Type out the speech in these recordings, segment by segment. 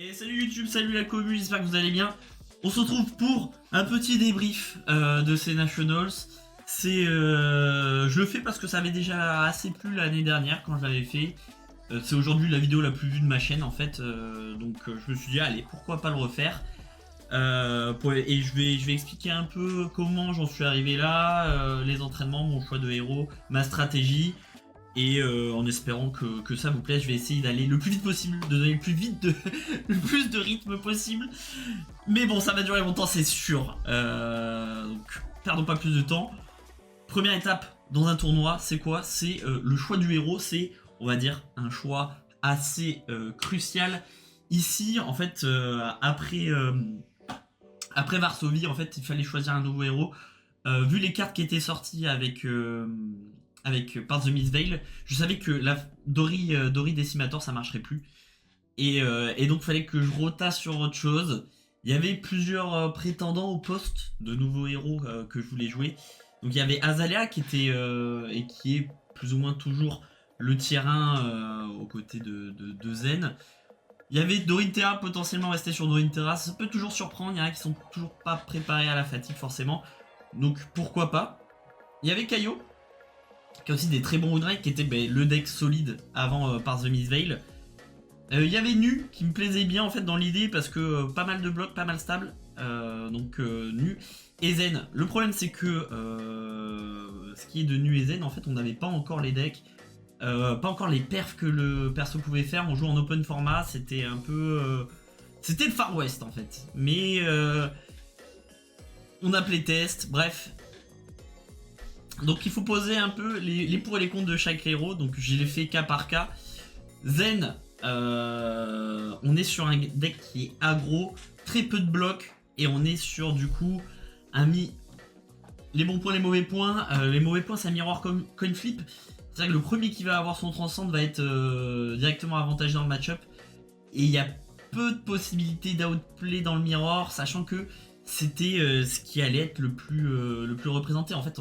Et salut YouTube, salut la commu, j'espère que vous allez bien. On se retrouve pour un petit débrief de ces Nationals. Je le fais parce que ça avait déjà assez plu l'année dernière quand je l'avais fait. C'est aujourd'hui la vidéo la plus vue de ma chaîne en fait. Donc je me suis dit allez, pourquoi pas le refaire. Et je vais expliquer un peu comment j'en suis arrivé là, les entraînements, mon choix de héros, ma stratégie. Et en espérant que ça vous plaise, je vais essayer d'aller le plus vite possible, de donner le plus vite le plus de rythme possible. Mais bon, ça va durer longtemps, c'est sûr. Donc, perdons pas plus de temps. Première étape dans un tournoi, c'est quoi? C'est le choix du héros. C'est, on va dire, un choix assez crucial. Ici, en fait, après Varsovie, en fait, il fallait choisir un nouveau héros. Vu les cartes qui étaient sorties avec Part the Mistveil, je savais que la Dory Decimator ça marcherait plus. Et donc fallait que je rota sur autre chose. Il y avait plusieurs prétendants au poste de nouveaux héros que je voulais jouer. Donc il y avait Azalea qui était et qui est plus ou moins toujours le tier 1 aux côtés de Zen. Il y avait Dorinthea potentiellement resté sur Dorinthea. Ça peut toujours surprendre, il y en a qui sont toujours pas préparés à la fatigue forcément. Donc pourquoi pas. Il y avait Kaio qui a aussi des très bons Woodright, qui était le deck solide avant Part the Mistveil. Il y avait Nu qui me plaisait bien en fait dans l'idée parce que pas mal de blocs, pas mal stable. Nu. Et Zen. Le problème c'est que ce qui est de Nu et Zen, en fait on n'avait pas encore les decks, pas encore les perfs que le perso pouvait faire. On joue en open format, c'était un peu... c'était le Far West en fait. Mais on a playtest, bref. Donc il faut poser un peu les pour et les contre de chaque héros. Donc je l'ai fait cas par cas. Zen, on est sur un deck qui est aggro, très peu de blocs. Et on est sur du coup les bons points, les mauvais points. Les mauvais points c'est un miroir comme coin flip. C'est vrai que le premier qui va avoir son transcend va être directement avantagé dans le match-up. Et il y a peu de possibilités d'outplay dans le miroir, sachant que c'était ce qui allait être le plus représenté. En fait,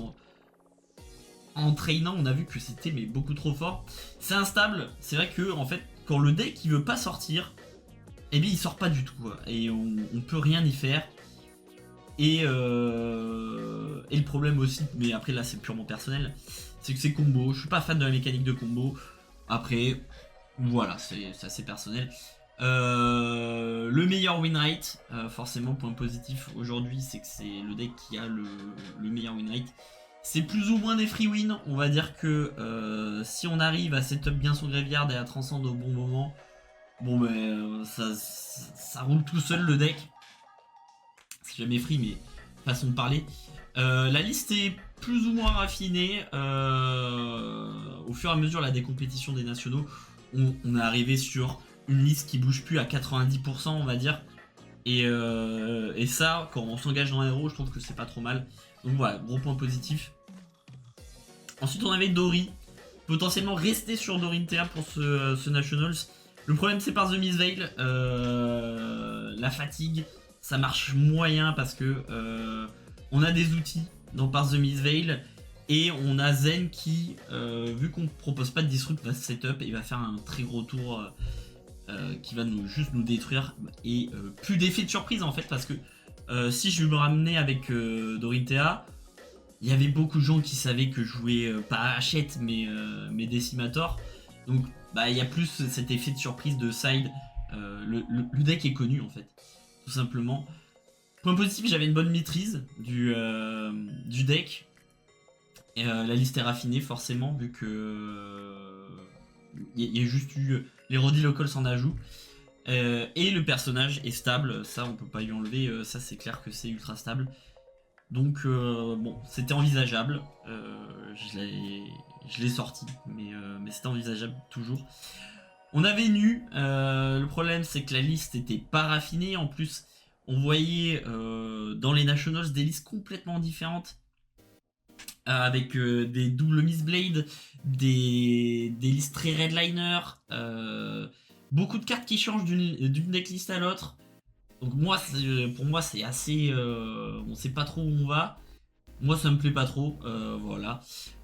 en traînant, on a vu que c'était beaucoup trop fort. C'est instable. C'est vrai que en fait, quand le deck il veut pas sortir, eh bien il sort pas du tout. Quoi. Et on peut rien y faire. Et le problème aussi, mais après là c'est purement personnel, c'est que c'est combo. Je suis pas fan de la mécanique de combo. Après, voilà, c'est assez personnel. Le meilleur win rate, forcément point positif aujourd'hui, c'est que c'est le deck qui a le meilleur win rate. C'est plus ou moins des free wins. On va dire que si on arrive à setup bien son graveyard et à transcender au bon moment, bon ça roule tout seul le deck. C'est jamais free, mais façon de parler. La liste est plus ou moins raffinée. Au fur et à mesure des compétitions des nationaux, on est arrivé sur une liste qui bouge plus à 90%, on va dire. Et ça, quand on s'engage dans un héros, je trouve que c'est pas trop mal. Donc voilà, gros point positif. Ensuite, on avait Dory. Potentiellement rester sur Dorinthea pour ce Nationals. Le problème, c'est par The Mistveil. La fatigue, ça marche moyen parce que on a des outils dans Par The Mistveil. Et on a Zen qui, vu qu'on propose pas de disrupt, va setup et il va faire un très gros tour qui va juste nous détruire. Et plus d'effet de surprise en fait parce que si je me ramenais avec Dorinthea, il y avait beaucoup de gens qui savaient que je jouais pas Hachette mais Decimator. Donc il y a plus cet effet de surprise de side. Le deck est connu en fait, tout simplement. Point positif, j'avais une bonne maîtrise du deck. Et la liste est raffinée forcément vu que il y a juste eu les Roddy Locals en ajout. Et le personnage est stable, ça on peut pas y enlever, ça c'est clair que c'est ultra stable. Donc bon, c'était envisageable, je l'ai sorti, mais c'était envisageable toujours. On avait Nu, le problème c'est que la liste était pas raffinée, en plus on voyait dans les Nationals des listes complètement différentes. Avec des doubles Mistblade, des listes très redliner, beaucoup de cartes qui changent d'une decklist à l'autre. Donc pour moi c'est assez... on sait pas trop où on va. Moi ça me plaît pas trop, voilà.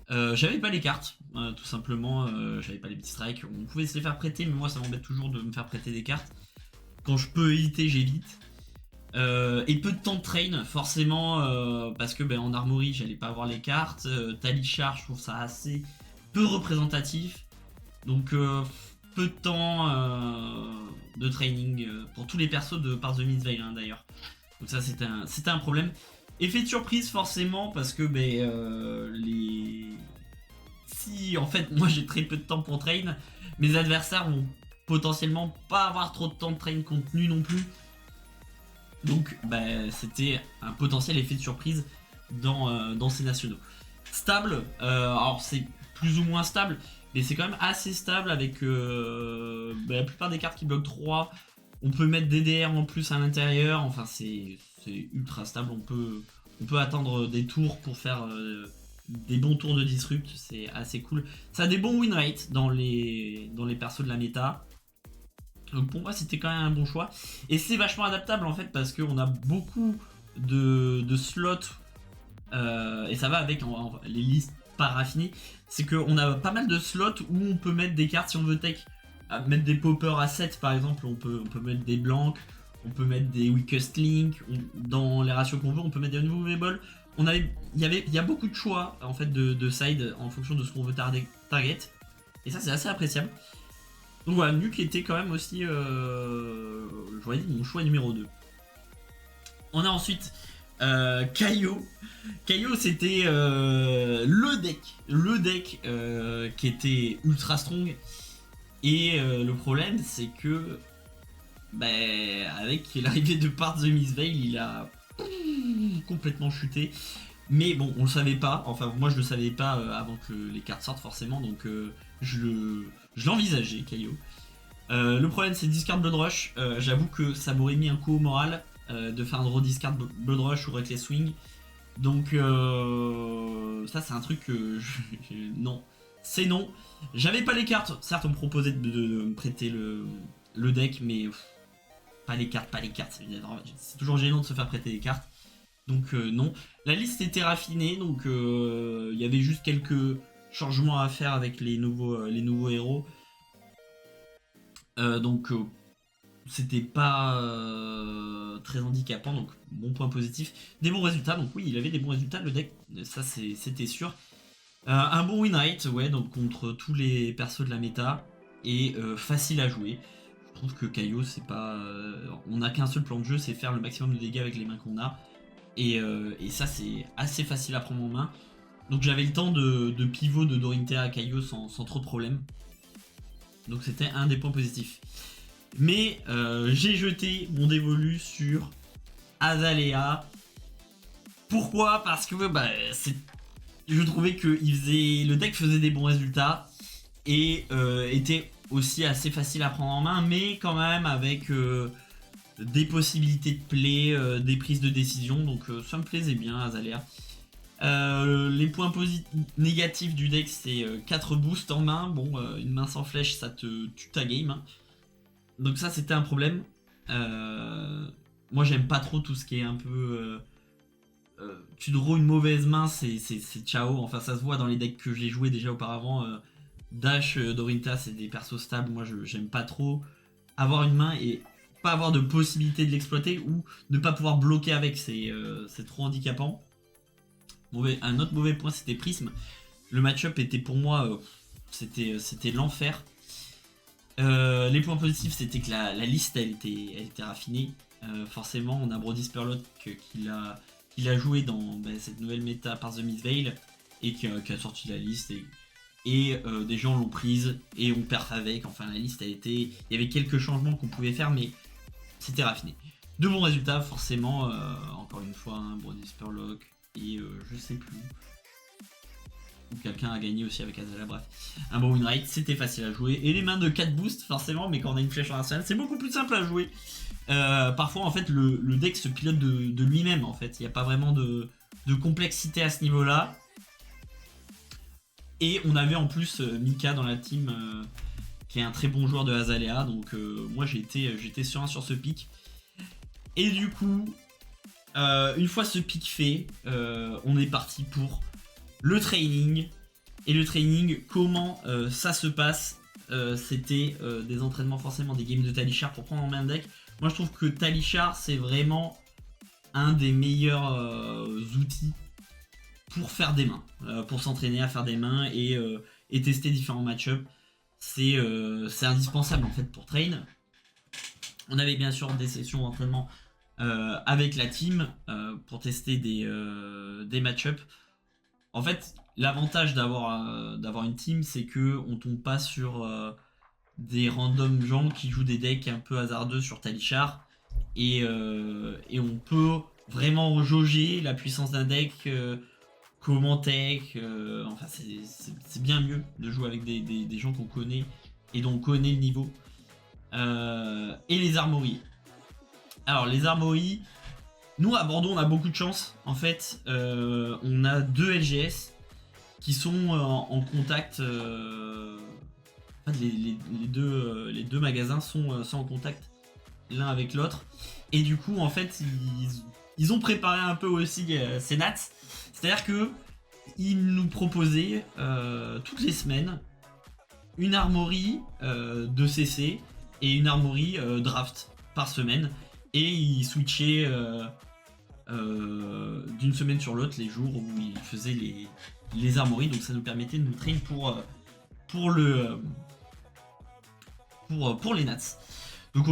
J'avais pas les cartes, tout simplement, j'avais pas les petits strikes. On pouvait se les faire prêter, mais moi ça m'embête toujours de me faire prêter des cartes. quand je peux éviter, j'évite. Et peu de temps de train, forcément, parce que en Armory, j'allais pas avoir les cartes. Talichar, je trouve ça assez peu représentatif. Donc, peu de temps de training pour tous les persos de Path of Mistveil, hein, d'ailleurs. Donc, ça, c'était un problème. Effet de surprise, forcément, parce que si en fait, moi j'ai très peu de temps pour train, mes adversaires vont potentiellement pas avoir trop de temps de train contenu non plus. Donc c'était un potentiel effet de surprise dans ces nationaux. Stable, alors c'est plus ou moins stable, mais c'est quand même assez stable avec la plupart des cartes qui bloquent 3. On peut mettre DDR en plus à l'intérieur, enfin c'est ultra stable, on peut attendre des tours pour faire des bons tours de disrupt, c'est assez cool. Ça a des bons win rates dans les persos de la méta. Donc pour moi c'était quand même un bon choix. Et c'est vachement adaptable en fait parce qu'on a beaucoup de slots et ça va avec les listes pas raffinées. C'est qu'on a pas mal de slots où on peut mettre des cartes si on veut tech. Mettre des poppers à 7 par exemple, on peut mettre des blancs, on peut mettre des weakest link, dans les ratios qu'on veut, on peut mettre des removable. Il y a beaucoup de choix en fait de side en fonction de ce qu'on veut target. Et ça c'est assez appréciable. Donc voilà, Nuke était quand même aussi, j'aurais dit, mon choix numéro 2. On a ensuite Kaio. Kaio c'était le deck qui était ultra strong. Et le problème c'est que avec l'arrivée de Path of Mistveil, il a complètement chuté. Mais bon, on le savait pas, enfin moi je le savais pas avant que les cartes sortent forcément, donc je l'envisageais, Kaio. Le problème c'est discard Blood Rush, j'avoue que ça m'aurait mis un coup au moral de faire un draw discard Blood Rush ou Reckless Swing. Donc ça c'est un truc que non, c'est non. J'avais pas les cartes, certes on me proposait de me prêter le deck, mais pas les cartes. C'est toujours gênant de se faire prêter des cartes. Donc non. La liste était raffinée, donc il y avait juste quelques changements à faire avec les nouveaux héros. Donc c'était pas très handicapant, donc bon point positif. Des bons résultats, donc oui, il avait des bons résultats, le deck, ça c'était sûr. Un bon win rate, ouais, donc contre tous les persos de la méta, et facile à jouer. Je trouve que Kaio, c'est pas. On n'a qu'un seul plan de jeu, c'est faire le maximum de dégâts avec les mains qu'on a. Et ça, c'est assez facile à prendre en main. Donc j'avais le temps de pivot de Dorinthea à Kaio sans trop de problème. Donc c'était un des points positifs. Mais j'ai jeté mon dévolu sur Azalea. Pourquoi? Parce que je trouvais que le deck faisait des bons résultats et était aussi assez facile à prendre en main, mais quand même avec des possibilités de play, des prises de décision, donc ça me plaisait bien Azalea. Les points négatifs du deck, c'est 4 boosts en main. Bon, une main sans flèche, ça te tue ta game, hein. Donc ça c'était un problème. Moi j'aime pas trop tout ce qui est un peu tu draws une mauvaise main, c'est ciao. Enfin ça se voit dans les decks que j'ai joué déjà auparavant. Dash, Dorinthea, c'est des persos stables. Moi j'aime pas trop avoir une main et pas avoir de possibilité de l'exploiter ou ne pas pouvoir bloquer avec, c'est trop handicapant. Un autre mauvais point c'était Prism. Le match-up était pour moi c'était l'enfer. Les points positifs c'était que la liste elle était raffinée. Forcément on a Brody Spurlock qu'il a joué dans cette nouvelle méta Path of Mistveil et qui a sorti la liste et des gens l'ont prise et on perd avec. Enfin la liste il y avait quelques changements qu'on pouvait faire mais c'était raffiné. De bons résultats forcément, encore une fois Brody Spurlock et je sais plus. Quelqu'un a gagné aussi avec Azalea, bref. Un bon win rate, c'était facile à jouer. Et les mains de 4 boosts, forcément, mais quand on a une flèche en arsenal, c'est beaucoup plus simple à jouer. Parfois, en fait, le deck se pilote de lui-même, en fait. Il n'y a pas vraiment de complexité à ce niveau-là. Et on avait en plus Mika dans la team, qui est un très bon joueur de Azalea. Donc, moi, j'étais serein sur ce pick. Et du coup, une fois ce pick fait, on est parti pour le training. Et le training, comment ça se passe, c'était des entraînements forcément, des games de Talichar pour prendre en main le deck. Moi je trouve que Talishar c'est vraiment un des meilleurs outils pour faire des mains, pour s'entraîner à faire des mains et tester différents match-up. C'est indispensable en fait pour train. On avait bien sûr des sessions d'entraînement avec la team pour tester des match-up. En fait, l'avantage d'avoir une team, c'est que on tombe pas sur des random gens qui jouent des decks un peu hasardeux sur Talishar et on peut vraiment jauger la puissance d'un deck comment tech. Enfin, c'est bien mieux de jouer avec des gens qu'on connaît et dont on connaît le niveau. Et les armories. Alors, les armories, nous à Bordeaux, on a beaucoup de chance. En fait, on a 2 LGS qui sont en contact. En fait, les deux magasins sont en contact l'un avec l'autre. Et du coup, en fait, ils ont préparé un peu aussi ces nats. C'est-à-dire que ils nous proposaient toutes les semaines une armorie de CC et une armorie draft par semaine. Et ils switchaient d'une semaine sur l'autre les jours où ils faisaient les armories. Donc ça nous permettait de nous train pour les nats. Donc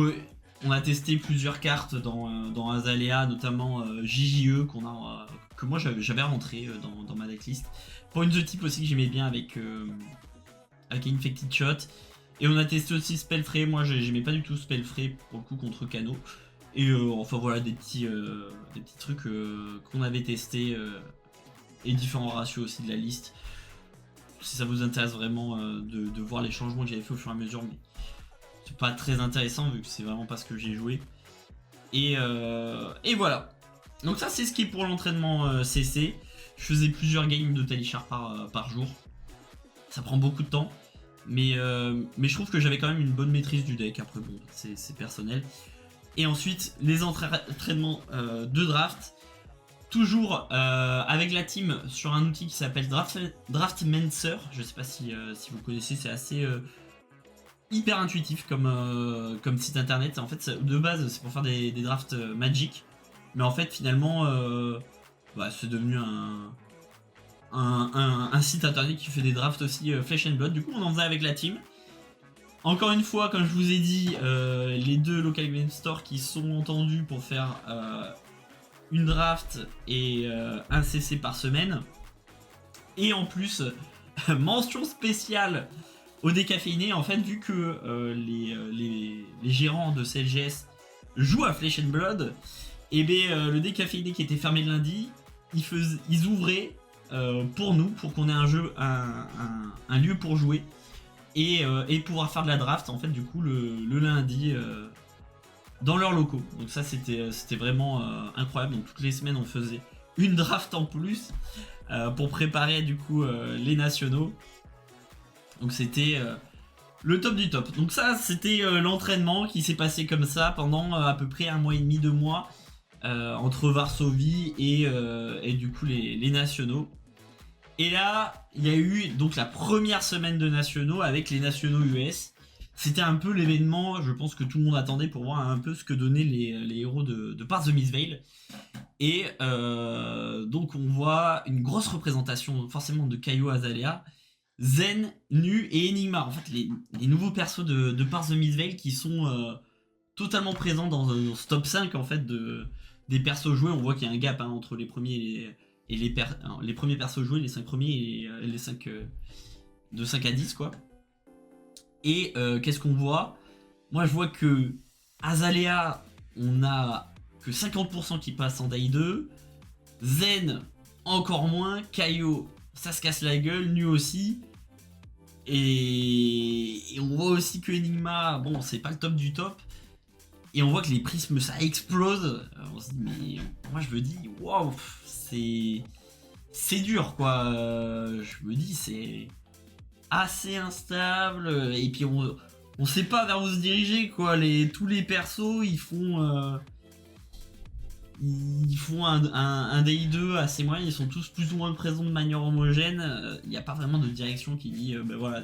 on a testé plusieurs cartes dans Azalea, notamment JJE que moi j'avais rentré dans ma decklist. Point the Tip aussi que j'aimais bien avec Infected Shot. Et on a testé aussi Spellfray. Moi j'aimais pas du tout Spellfray pour le coup contre Kano. Et enfin voilà des petits trucs qu'on avait testés et différents ratios aussi de la liste. Si ça vous intéresse vraiment de voir les changements que j'avais fait au fur et à mesure, mais c'est pas très intéressant vu que c'est vraiment pas ce que j'ai joué. Et voilà. Donc ça c'est ce qui est pour l'entraînement CC. Je faisais plusieurs games de Talishar par jour. Ça prend beaucoup de temps. Mais je trouve que j'avais quand même une bonne maîtrise du deck. Après bon, c'est personnel. Et ensuite les entraînements de draft. Toujours avec la team sur un outil qui s'appelle Draftmancer. Je sais pas si vous connaissez, c'est assez hyper intuitif comme site internet. En fait, de base, c'est pour faire des drafts Magic. Mais en fait, finalement, c'est devenu un site internet qui fait des drafts aussi Flesh and Blood. Du coup, on en faisait avec la team. Encore une fois, comme je vous ai dit, les 2 local game stores qui sont entendus pour faire une draft et un CC par semaine. Et en plus, mention spéciale au décaféiné, en fait, vu que les gérants de CLGS jouent à Flesh and Blood, et bien le décaféiné qui était fermé le lundi, ils ouvraient pour nous, pour qu'on ait un lieu pour jouer et pouvoir faire de la draft, en fait, du coup, le lundi dans leurs locaux. Donc ça c'était vraiment incroyable. Donc toutes les semaines on faisait une draft en plus pour préparer du coup les nationaux. Donc c'était le top du top. Donc ça c'était l'entraînement qui s'est passé comme ça pendant à peu près 1 mois et demi, 2 mois entre Varsovie et du coup les nationaux. Et là il y a eu donc la première semaine de nationaux avec les nationaux US. C'était un peu l'événement, je pense que tout le monde attendait pour voir un peu ce que donnaient les héros de Path of Mistveil. Et donc on voit une grosse représentation forcément de Kaio Azalea, Zen, Nu et Enigma. En fait les nouveaux persos de Path of Mistveil qui sont totalement présents dans ce top 5 en fait des persos joués. On voit qu'il y a un gap entre les premiers les premiers persos joués, les 5 premiers et les 5 de 5 à 10 quoi. Et qu'est-ce qu'on voit? Moi je vois que Azalea, on a que 50% qui passe en Day 2. Zen, encore moins. Kaio, ça se casse la gueule. Nu aussi. Et on voit aussi que Enigma, bon, c'est pas le top du top. Et on voit que les prismes, ça explose. On se dit, mais moi je me dis, waouh, c'est dur quoi. Je me dis, c'est assez instable et puis on sait pas vers où se diriger quoi. Tous les persos ils font un DI2 assez moyen, ils sont tous plus ou moins présents de manière homogène. Il n'y a pas vraiment de direction qui dit ben voilà,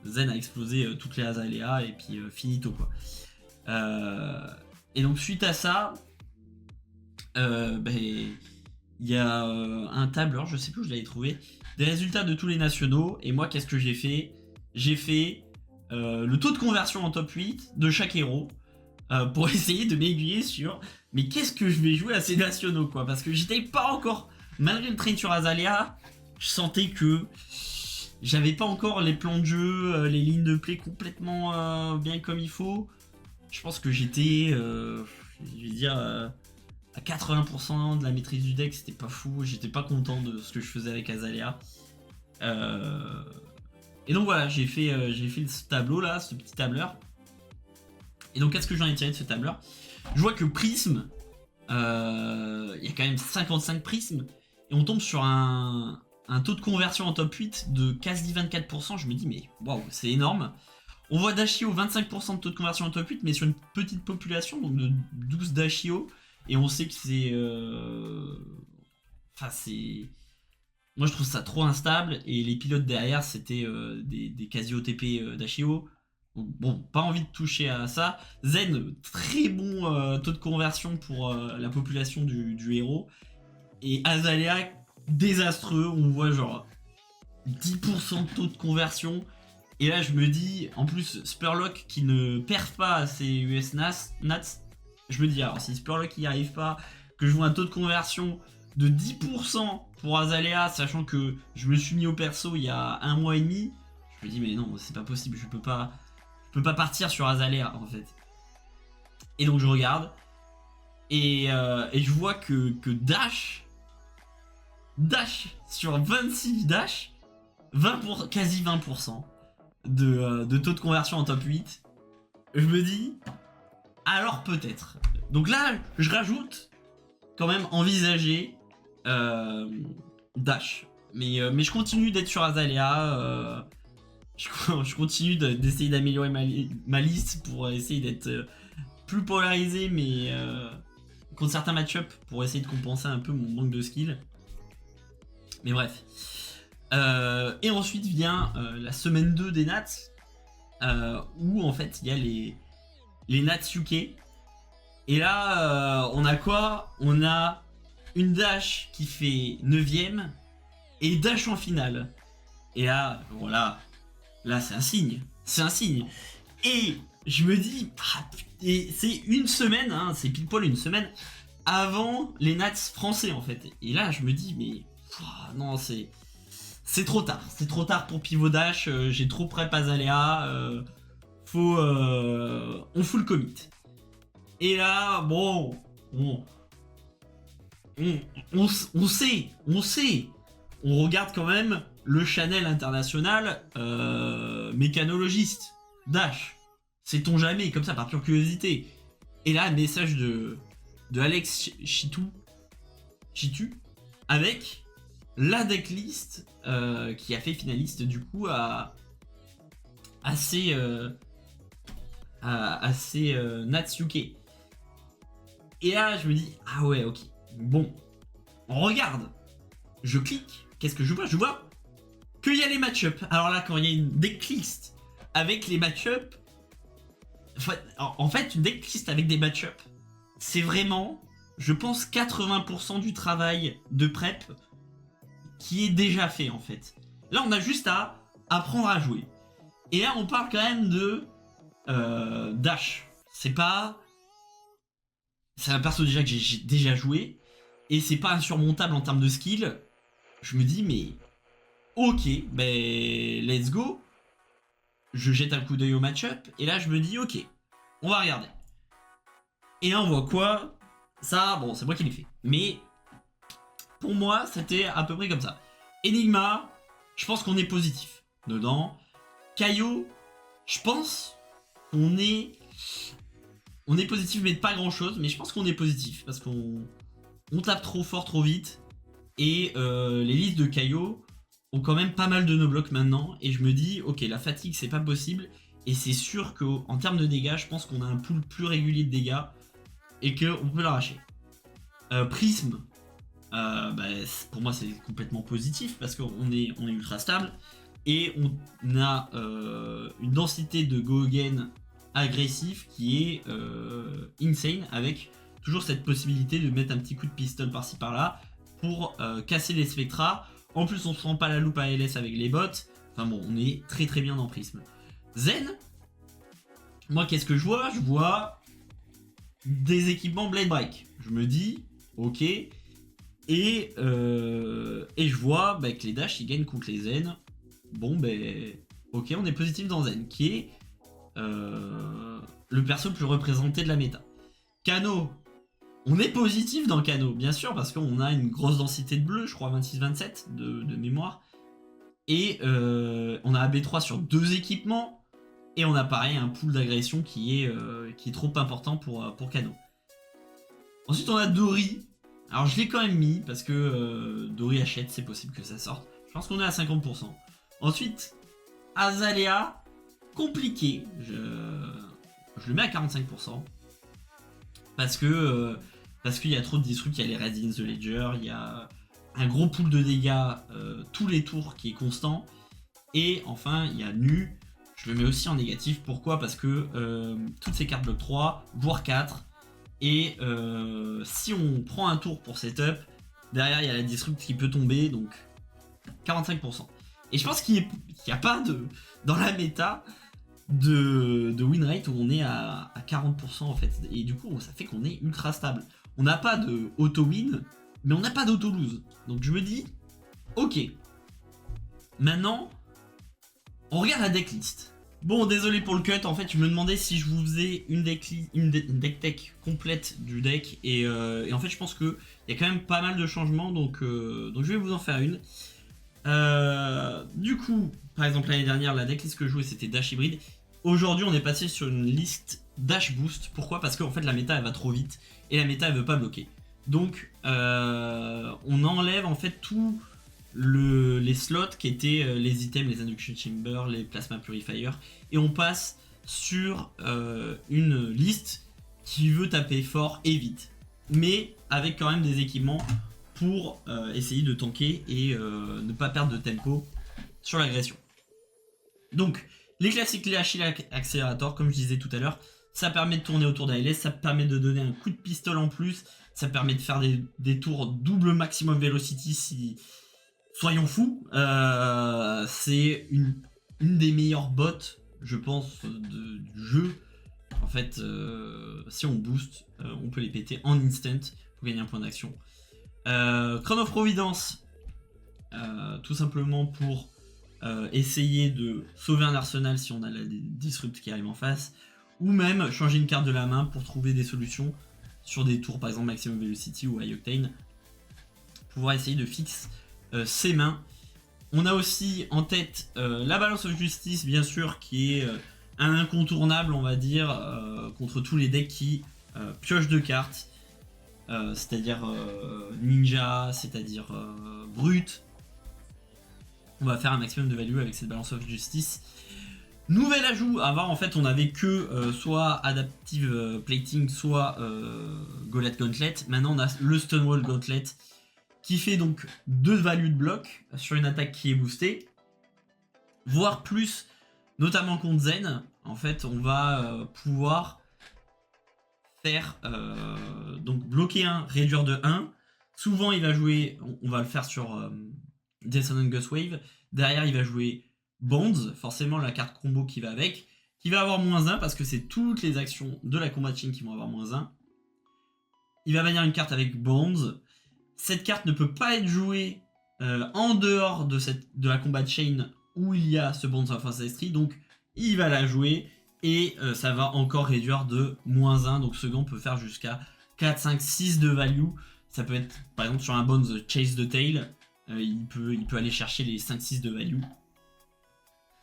Zen a explosé toutes les Azalea et puis finito quoi. Et donc suite à ça, il y a un tableur, je sais plus où je l'avais trouvé, des résultats de tous les nationaux. Et moi, qu'est-ce que j'ai fait? J'ai fait le taux de conversion en top 8 de chaque héros pour essayer de m'aiguiller sur mais qu'est-ce que je vais jouer à ces nationaux, quoi. Parce que j'étais pas encore, malgré le train sur Azalea, je sentais que j'avais pas encore les plans de jeu, les lignes de play complètement bien comme il faut. Je pense que j'étais, je vais dire, à 80% de la maîtrise du deck, c'était pas fou. J'étais pas content de ce que je faisais avec Azalea. Et donc voilà, j'ai fait ce tableau là, ce petit tableur. Et donc qu'est-ce que j'en ai tiré de ce tableur? Je vois que Prism, il y a quand même 55 prismes, et on tombe sur un taux de conversion en top 8 de quasi 24%. Je me dis, mais waouh, c'est énorme. On voit Dashio 25% de taux de conversion en top 8, mais sur une petite population, donc de 12 Dashio, et on sait que c'est. Enfin, c'est. Moi, je trouve ça trop instable, et les pilotes derrière, c'était des quasi OTP Dashio. Bon, pas envie de toucher à ça. Zen, très bon taux de conversion pour la population du héros. Et Azalea, désastreux. On voit genre 10% de taux de conversion. Et là, je me dis, en plus, Spurlock qui ne perd pas à ses US Nats. Je me dis, alors si Spurlock n'y arrive pas, que je vois un taux de conversion de 10% pour Azalea, sachant que je me suis mis au perso il y a 1 mois et demi, je me dis, mais non, c'est pas possible, je peux pas partir sur Azalea en fait. Et donc je regarde et je vois que Dash sur 26 Dash, quasi 20% de taux de conversion en top 8. Je me dis, alors peut-être. Donc là, je rajoute quand même envisager Dash. Mais je continue d'être sur Azalea. Je continue d'essayer d'améliorer ma liste pour essayer d'être plus polarisé, mais contre certains match-up pour essayer de compenser un peu mon manque de skill. Mais bref. Et ensuite vient la semaine 2 des Nats, où en fait il y a les Nats UK. Et là, on a quoi? On a une Dash qui fait 9ème et Dash en finale. Et là, voilà. Là, c'est un signe. C'est un signe. Et je me dis, et c'est une semaine, hein, c'est pile poil une semaine avant les Nats français en fait. Et là, je me dis, mais non, c'est trop tard. C'est trop tard pour Pivot Dash. J'ai trop prep Azalea. On fout le commit. Et là, bon, on sait. On regarde quand même le channel international mécanologiste. Dash. Sait-on jamais, comme ça, par pure curiosité. Et là, message de Alex Chitu avec la decklist qui a fait finaliste du coup à assez Nats UK. Et là, je me dis, ah ouais, ok. Bon, on regarde. Je clique. Qu'est-ce que je vois? Je vois qu'il y a les match-up. Alors là, quand il y a une decklist avec les match-up, en fait, une decklist avec des match-up, c'est vraiment, je pense, 80% du travail de prep qui est déjà fait, en fait. Là, on a juste à apprendre à jouer. Et là, on parle quand même de Dash. C'est un perso déjà que j'ai déjà joué. Et c'est pas insurmontable en termes de skill. Je me dis, mais ok, ben let's go. Je jette un coup d'œil au match-up. Et là, je me dis, ok, on va regarder. Et là, on voit quoi? Ça, bon, c'est moi qui l'ai fait. Mais pour moi, c'était à peu près comme ça. Enigma, je pense qu'on est positif dedans. Kaio, je pense qu'on est positif, mais de pas grand chose. Mais je pense qu'on est positif parce qu'on tape trop fort, trop vite. Et les listes de Kaio ont quand même pas mal de no-blocs maintenant. Et je me dis, ok, la fatigue, c'est pas possible. Et c'est sûr qu'en termes de dégâts, je pense qu'on a un pool plus régulier de dégâts. Et qu'on peut l'arracher. Prism, pour moi, c'est complètement positif. Parce qu'on est ultra stable. Et on a une densité de go again agressif qui est insane, avec toujours cette possibilité de mettre un petit coup de pistol par-ci par-là pour casser les Spectra. En plus, on se prend pas la loupe à LS avec les bots. Enfin bon, on est très très bien dans Prisme. Zen, moi qu'est-ce que je vois? Je vois des équipements Blade Break. Je me dis, ok. Et je vois que les Dash ils gagnent contre les Zen. Bon ok, on est positif dans Zen, qui est le perso le plus représenté de la méta. Kano, on est positif dans Kano, bien sûr, parce qu'on a une grosse densité de bleu, je crois 26-27 de mémoire. Et on a AB3 sur 2 équipements. Et on a pareil un pool d'agression qui est trop important pour Kano. Ensuite on a Dory. Alors je l'ai quand même mis parce que Dory achète, c'est possible que ça sorte. Je pense qu'on est à 50%. Ensuite, Azalea, compliqué. Je le mets à 45%. Parce qu'il y a trop de disrupts, il y a les Raids in the Ledger, il y a un gros pool de dégâts tous les tours qui est constant. Et enfin, il y a Nu. Je le mets aussi en négatif. Pourquoi? Parce que toutes ces cartes bloc 3, voire 4. Et si on prend un tour pour setup, derrière il y a la disrupt qui peut tomber, donc 45%. Et je pense qu'il n'y a pas dans la méta de win rate où on est à 40% en fait. Et du coup, ça fait qu'on est ultra stable. On n'a pas de auto-win, mais on n'a pas d'auto-lose. Donc je me dis, ok. Maintenant, on regarde la decklist. Bon, désolé pour le cut, en fait, je me demandais si je vous faisais une deck tech complète du deck, et en fait, je pense qu'il y a quand même pas mal de changements, donc je vais vous en faire une. Du coup, par exemple, l'année dernière, la decklist que je jouais, c'était Dash Hybrid. Aujourd'hui, on est passé sur une liste Dash Boost. Pourquoi? Parce qu'en fait, la méta, elle va trop vite, et la méta, elle veut pas bloquer. Donc, on enlève, en fait, tout... les slots qui étaient les items, les induction chamber, les plasma purifier, et on passe sur une liste qui veut taper fort et vite, mais avec quand même des équipements pour essayer de tanker et ne pas perdre de tempo sur l'agression. Donc les classiques, les Achille Accelerator, comme je disais tout à l'heure, ça permet de tourner autour d'ALS, ça permet de donner un coup de pistolet en plus, ça permet de faire des tours double maximum velocity si... Soyons fous, c'est une des meilleures bots, je pense, du jeu. En fait, si on booste, on peut les péter en instant pour gagner un point d'action. Crown of Providence, tout simplement pour essayer de sauver un arsenal si on a la disrupt qui arrive en face, ou même changer une carte de la main pour trouver des solutions sur des tours, par exemple Maximum Velocity ou High Octane, pouvoir essayer de fixer ses mains. On a aussi en tête la Balance of Justice, bien sûr, qui est un incontournable, on va dire, contre tous les decks qui piochent de cartes, c'est-à-dire Ninja, c'est-à-dire Brut. On va faire un maximum de value avec cette Balance of Justice. Nouvel ajout, avant en fait on avait que soit Adaptive Plating, soit Gauntlet Gauntlet. Maintenant on a le Stonewall Gauntlet, qui fait donc 2 values de bloc sur une attaque qui est boostée, voire plus, notamment contre Zen. En fait, on va pouvoir faire donc bloquer 1, réduire de 1. Souvent, il va jouer, on va le faire sur Descendant Gust Wave. Derrière, il va jouer Bonds, forcément la carte combo qui va avec, qui va avoir -1 parce que c'est toutes les actions de la combat chain qui vont avoir -1. Il va bannir une carte avec Bonds. Cette carte ne peut pas être jouée en dehors de la combat chain où il y a ce Bonds of Ancestry, donc il va la jouer et ça va encore réduire de -1, donc ce gant peut faire jusqu'à 4, 5, 6 de value. Ça peut être par exemple sur un Bonds Chase the Tail, il peut aller chercher les 5-6 de value.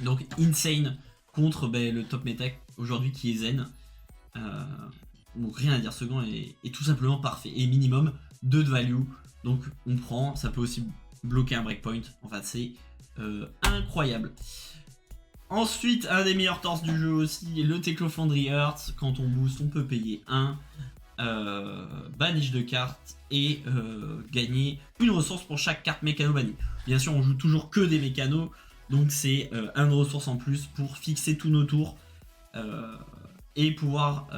Donc insane contre le top méta aujourd'hui qui est Zen. Donc rien à dire, ce gant est tout simplement parfait, et minimum 2 de value. Donc on prend, ça peut aussi bloquer un breakpoint, enfin c'est incroyable. Ensuite, un des meilleurs torses du jeu aussi, le Teclofandry Hearts. Quand on boost, on peut payer 1, banish de cartes et gagner une ressource pour chaque carte mécano bannie. Bien sûr, on joue toujours que des mécanos, donc c'est une ressource en plus pour fixer tous nos tours et pouvoir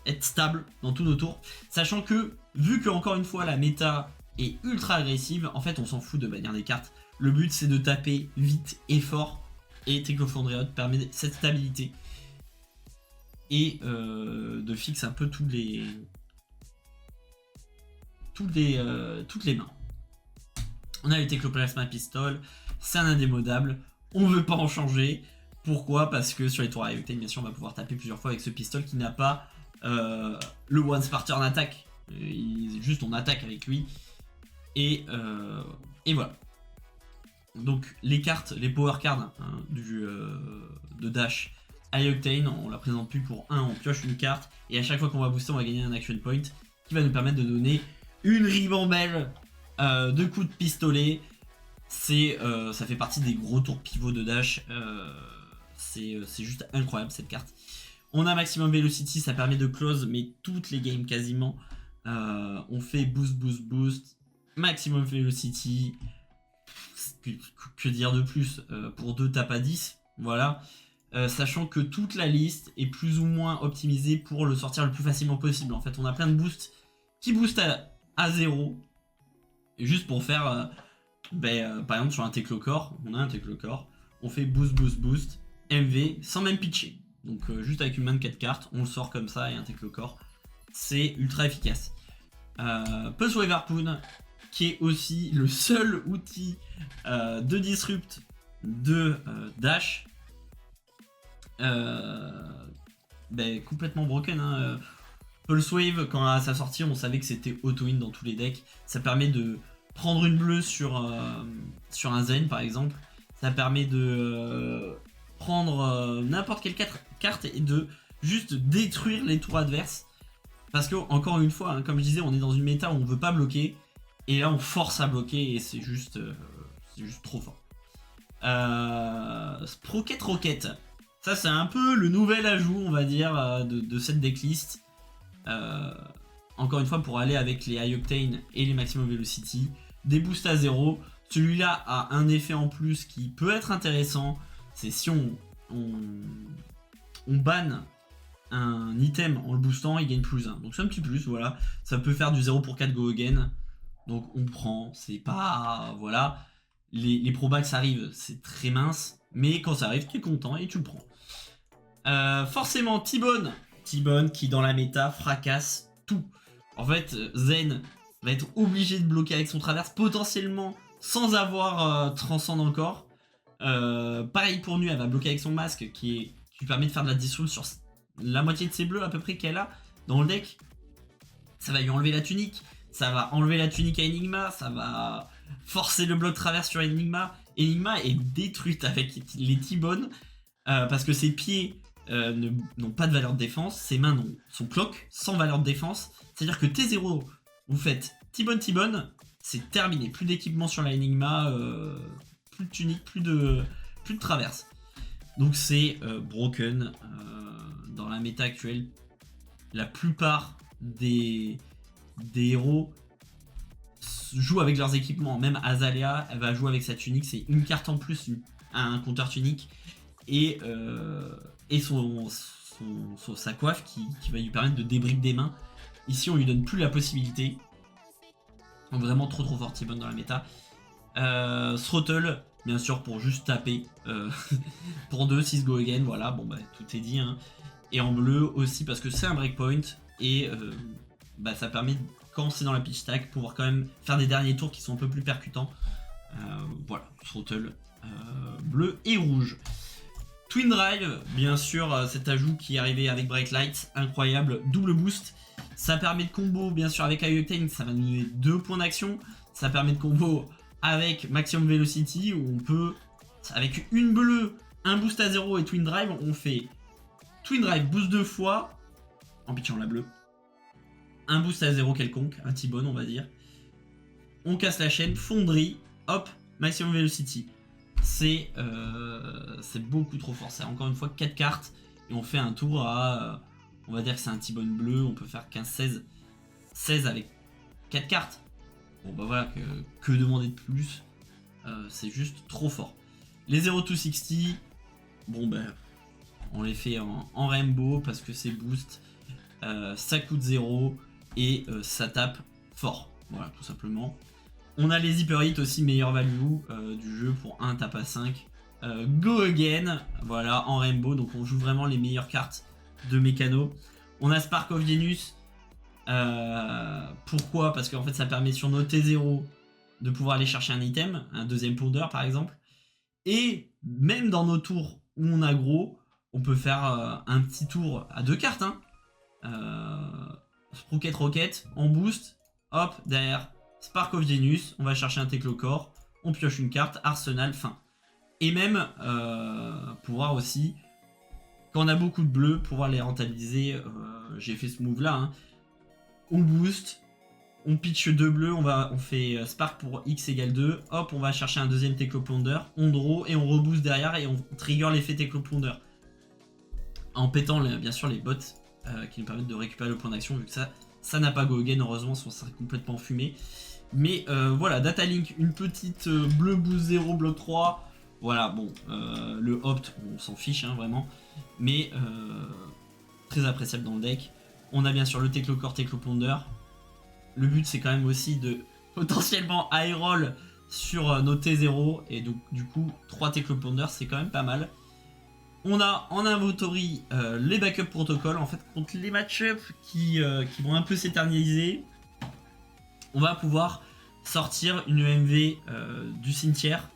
être stable dans tous nos tours. Sachant que, vu que encore une fois la méta est ultra agressive, en fait on s'en fout de bannir des cartes. Le but c'est de taper vite et fort, et Trick of Andreot permet cette stabilité. Et de fixer un peu toutes les mains. On a le Tectoplasma Pistol, c'est un indémodable, on veut pas en changer. Pourquoi? Parce que sur les tours à Octane, bien sûr, on va pouvoir taper plusieurs fois avec ce pistol qui n'a pas le one sparter en attaque. Juste on attaque avec lui. Et voilà. Donc les cartes, les power cards hein, de Dash à Octane, on la présente plus pour 1, on pioche une carte. Et à chaque fois qu'on va booster, on va gagner un action point qui va nous permettre de donner une ribambelle de coups de pistolet. Ça fait partie des gros tours pivots de Dash. C'est juste incroyable cette carte. On a Maximum Velocity, ça permet de close mais toutes les games quasiment. On fait boost, Maximum Velocity. Que dire de plus, pour 2 tapes à 10, voilà. Sachant que toute la liste est plus ou moins optimisée pour le sortir le plus facilement possible. En fait, on a plein de boosts qui boostent à 0. Juste pour faire, par exemple sur un Teclocore, on a un Teclocore, on fait boost, MV, sans même pitcher. Donc juste avec une main de 4 cartes, on le sort comme ça et un Teclocore. C'est ultra efficace. Pulse Wave Harpoon, qui est aussi le seul outil de disrupt de Dash. Complètement broken. Hein. Pulse Wave, quand à sa sortie, on savait que c'était auto-win dans tous les decks. Ça permet de prendre une bleue sur un Zen par exemple. Ça permet de prendre n'importe quelle carte et de juste détruire les tours adverses. Parce que, encore une fois, hein, comme je disais, on est dans une méta où on veut pas bloquer. Et là, on force à bloquer et c'est juste trop fort. Sprocket Rocket. Ça, c'est un peu le nouvel ajout, on va dire, de cette decklist. Encore une fois, pour aller avec les High Octane et les Maximum Velocity. Des boosts à 0. Celui-là a un effet en plus qui peut être intéressant. C'est si on banne un item en le boostant, il gagne plus 1. Donc c'est un petit plus, voilà. Ça peut faire du 0 pour 4 go again. Donc on prend, c'est pas... Voilà. Les probax arrivent, c'est très mince. Mais quand ça arrive, tu es content et tu le prends. Forcément, T-Bone. T-Bone qui dans la méta fracasse tout. En fait, Zen va être obligé de bloquer avec son traverse, potentiellement sans avoir Transcend encore. Pareil pour Nu, elle va bloquer avec son masque qui lui permet de faire de la disrupt sur la moitié de ses bleus à peu près qu'elle a dans le deck. Ça va lui enlever la tunique. Ça va enlever la tunique à Enigma, ça va forcer le bloc traverse sur Enigma. Enigma est détruite avec les T-Bone parce que ses pieds n'ont pas de valeur de défense, ses mains sont cloques sans valeur de défense. C'est-à-dire que T0, vous faites T-Bone, c'est terminé. Plus d'équipement sur la Enigma, plus de tunique, plus de traverse. Donc c'est broken. Dans la méta actuelle, la plupart des héros jouent avec leurs équipements. Même Azalea, elle va jouer avec sa tunique. C'est une carte en plus, un compteur tunique. Et sa coiffe qui va lui permettre de débrique des mains. Ici, on lui donne plus la possibilité. Donc vraiment trop fort T-Bone dans la méta. Throttle, bien sûr, pour juste taper. Pour 2, 6 go again. Voilà, bon bah tout est dit. Hein. Et en bleu aussi parce que c'est un breakpoint. Et ça permet, quand c'est dans la pitch stack, pouvoir quand même faire des derniers tours qui sont un peu plus percutants. Voilà, Throttle, bleu et rouge. Twin Drive, bien sûr, cet ajout qui est arrivé avec Bright Light, incroyable, double boost. Ça permet de combo, bien sûr, avec High Octane, ça va nous donner 2 points d'action. Ça permet de combo avec Maximum Velocity, où on peut, avec une bleue, un boost à 0 et Twin Drive, on fait Twin Drive, boost 2 fois, en pitchant la bleue. Un boost à 0 quelconque, un T-Bone on va dire. On casse la chaîne, fonderie, hop, Maximum Velocity. C'est beaucoup trop fort. C'est encore une fois 4 cartes et on fait un tour à... on va dire que c'est un T-Bone bleu, on peut faire 15-16. 16 avec 4 cartes. Bon bah voilà, que demander de plus. C'est juste trop fort. Les 0-2-60, bon ben... On les fait en rainbow parce que c'est boost, ça coûte 0 et ça tape fort. Voilà, tout simplement. On a les hyper hits aussi, meilleure value du jeu pour 1 tape à 5. Go again, voilà, en rainbow. Donc on joue vraiment les meilleures cartes de mécano. On a Spark of Genius. Pourquoi? Parce qu'en fait ça permet sur nos T0 de pouvoir aller chercher un item, un deuxième pondeur par exemple. Et même dans nos tours où on a gros, on peut faire un petit tour à 2 cartes. Hein. Rocket en boost, hop, derrière Spark of Genius, on va chercher un Teclocore, on pioche une carte, Arsenal, fin. Et même pouvoir aussi, quand on a beaucoup de bleus, pouvoir les rentabiliser. J'ai fait ce move là. Hein. On boost, on pitch 2 bleus, on fait Spark pour X égale 2, hop, on va chercher un deuxième Tecloponder, on draw et on reboost derrière et on trigger l'effet Tecloponder. En pétant bien sûr les bots qui nous permettent de récupérer le point d'action, vu que ça n'a pas go again, heureusement, sinon ça serait complètement fumé. Mais voilà, Datalink, une petite bleu boost 0, bloc 3. Voilà, bon, le opt, on s'en fiche, hein, vraiment. Mais très appréciable dans le deck. On a bien sûr le Teclocore, Tecloponder. Le but, c'est quand même aussi de potentiellement high roll sur nos T0. Et donc, du coup, 3 Tecloponder, c'est quand même pas mal. On a en inventory les backup protocoles, en fait, contre les match-up qui vont un peu s'éterniser. On va pouvoir sortir une EMV du cimetière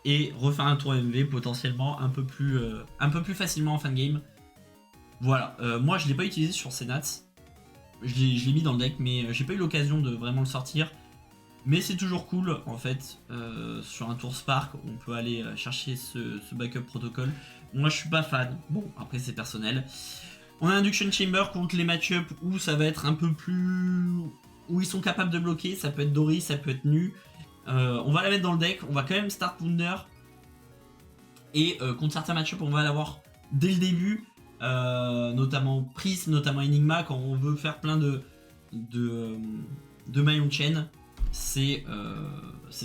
et refaire un tour MV potentiellement un peu plus facilement en fin de game. Voilà, moi je ne l'ai pas utilisé sur Senats. Je l'ai mis dans le deck, mais j'ai pas eu l'occasion de vraiment le sortir. Mais c'est toujours cool, en fait, sur un tour Spark, on peut aller chercher ce backup protocole. Moi, je suis pas fan. Bon, après, c'est personnel. On a Induction Chamber contre les match-up où ça va être un peu plus... où ils sont capables de bloquer. Ça peut être Dory, ça peut être Nu. On va la mettre dans le deck. On va quand même Start Pounder. Et contre certains match-up, on va l'avoir dès le début. Notamment Prism, notamment Enigma, quand on veut faire plein de maillons de chaîne, c'est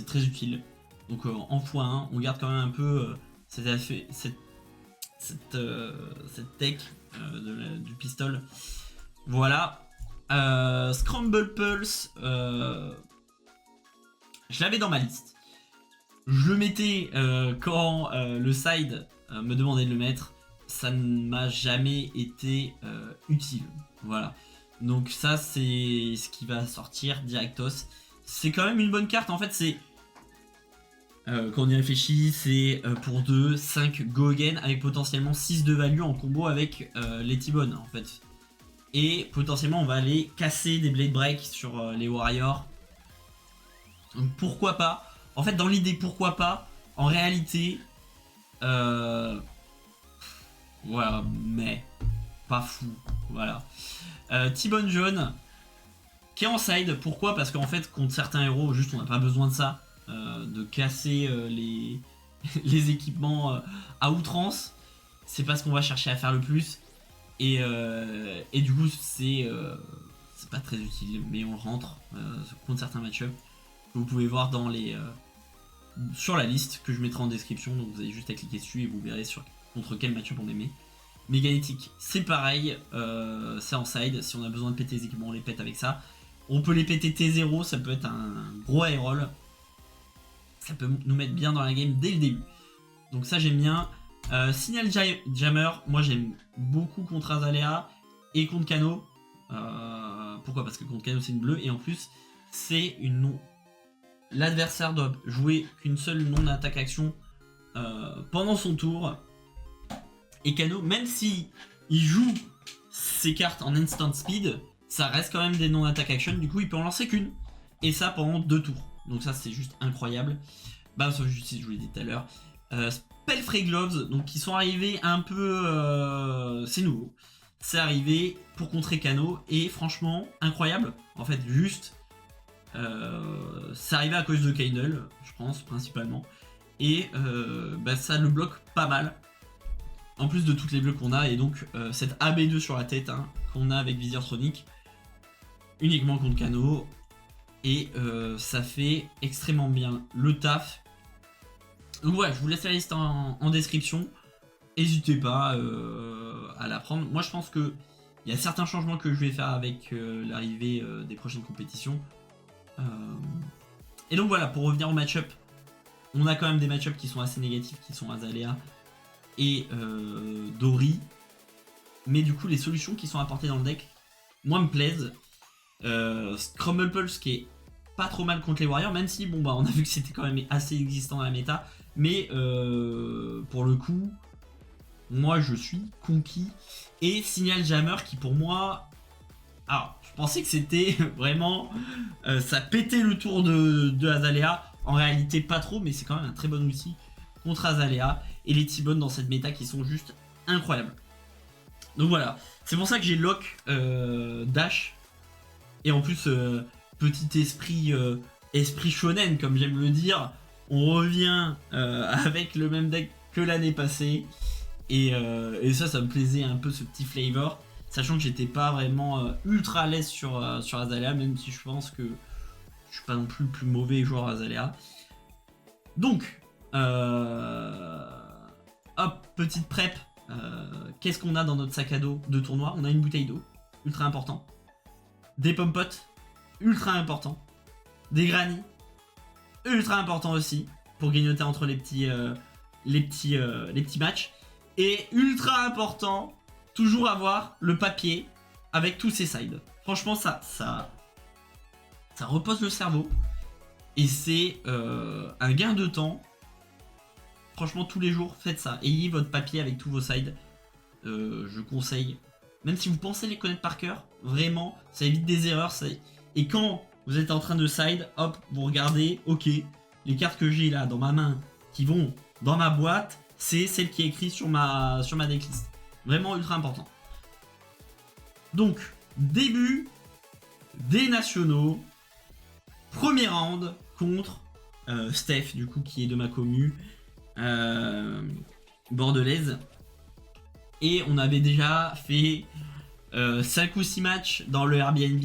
très utile. Donc en x1, on garde quand même un peu cette tech du pistol. Voilà. Scramble Pulse, je l'avais dans ma liste. Je le mettais quand le side me demandait de le mettre. Ça ne m'a jamais été utile. Voilà. Donc ça, c'est ce qui va sortir directos. C'est quand même une bonne carte. En fait, c'est... quand on y réfléchit, c'est pour 2, 5 go again avec potentiellement 6 de value en combo avec les T-Bone, en fait. Et potentiellement, on va aller casser des Blade Break sur les Warriors. Donc pourquoi pas. En fait, dans l'idée, pourquoi pas. En réalité... voilà, mais pas fou, voilà. T-Bone jaune, qui est en side, pourquoi? Parce qu'en fait, contre certains héros, juste on n'a pas besoin de ça, de casser les équipements à outrance. C'est pas ce qu'on va chercher à faire le plus. Et du coup, c'est pas très utile, mais on rentre contre certains match-up que vous pouvez voir dans sur la liste que je mettrai en description. Donc vous avez juste à cliquer dessus et vous verrez contre quel match-up on les met. Méganétique, c'est pareil, c'est en side. Si on a besoin de péter les équipements, on les pète avec ça. On peut les péter T0, ça peut être un gros high roll. Ça peut nous mettre bien dans la game dès le début. Donc ça j'aime bien. Signal Jammer, moi j'aime beaucoup contre Azalea et contre Kano. Pourquoi? Parce que contre Kano c'est une bleue et en plus c'est une non. L'adversaire doit jouer qu'une seule non-attaque action pendant son tour. Et Kano, même si il joue ses cartes en instant speed, ça reste quand même des non-attack action, du coup il peut en lancer qu'une. Et ça pendant 2 tours. Donc ça c'est juste incroyable. Bam sur justice, je vous l'ai dit tout à l'heure. Spellfray Gloves, donc qui sont arrivés un peu... c'est nouveau. C'est arrivé pour contrer Kano et franchement incroyable. En fait juste... c'est arrivé à cause de Kindle, je pense principalement. Et ça le bloque pas mal. En plus de toutes les bleus qu'on a, et donc cette AB2 sur la tête qu'on a avec Visortronic, uniquement contre Kano, et ça fait extrêmement bien le taf. Donc voilà, je vous laisse la liste en description. n'hésitez pas à la prendre. Moi je pense que il y a certains changements que je vais faire avec l'arrivée des prochaines compétitions. Euh, Et donc voilà, pour revenir au match-up, on a quand même des match-up qui sont assez négatifs, qui sont Azalea et Dori. Mais du coup, les solutions qui sont apportées dans le deck, moi, me plaisent. Crumble Pulse qui est pas trop mal contre les Warriors, même si, bon, bah, on a vu que c'était quand même assez existant dans la méta. Mais pour le coup, moi, je suis conquis. Et Signal Jammer qui, pour moi... Alors, je pensais que c'était vraiment... ça pétait le tour de Azalea. En réalité, pas trop, mais c'est quand même un très bon outil contre Azalea. Et les T-Bones dans cette méta qui sont juste incroyables. Donc voilà, c'est pour ça que j'ai lock Dash. Et en plus, petit esprit shonen, comme j'aime le dire. On revient avec le même deck que l'année passée. Et ça me plaisait un peu ce petit flavor. Sachant que j'étais pas vraiment ultra à l'aise sur Azalea, même si je pense que je suis pas non plus le plus mauvais joueur Azalea. Donc, hop, petite prep. Qu'est-ce qu'on a dans notre sac à dos de tournoi? On a une bouteille d'eau, ultra important. Des pommes-potes, ultra important. Des grannies, ultra important aussi, pour grignoter entre les petits matchs. Et ultra important, toujours avoir le papier avec tous ses sides. Franchement, ça repose le cerveau. Et c'est un gain de temps. Franchement, tous les jours, faites ça. Ayez votre papier avec tous vos sides. Je conseille. Même si vous pensez les connaître par cœur, vraiment, ça évite des erreurs. Et quand vous êtes en train de side, hop, vous regardez, ok, les cartes que j'ai là dans ma main qui vont dans ma boîte, c'est celle qui est écrite sur ma decklist. Vraiment ultra important. Donc, début des nationaux. Premier round contre Steph, du coup, qui est de ma commu bordelaise. Et on avait déjà fait 5 ou 6 matchs dans le Airbnb.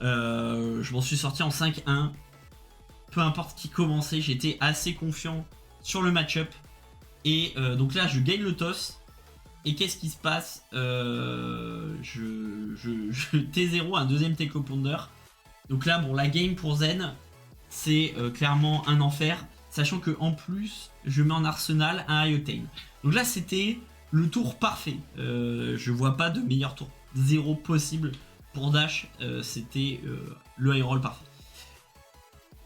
Je m'en suis sorti en 5-1. Peu importe qui commençait, j'étais assez confiant sur le match-up. Et donc là, je gagne le toss. Et qu'est-ce qui se passe? Je T0, un deuxième Take Ponder. Donc là, bon, la game pour Zen, c'est clairement un enfer. Sachant que en plus, je mets en arsenal un High Octane. Donc là, c'était le tour parfait. Je vois pas de meilleur tour 0 possible pour Dash. C'était le high roll parfait.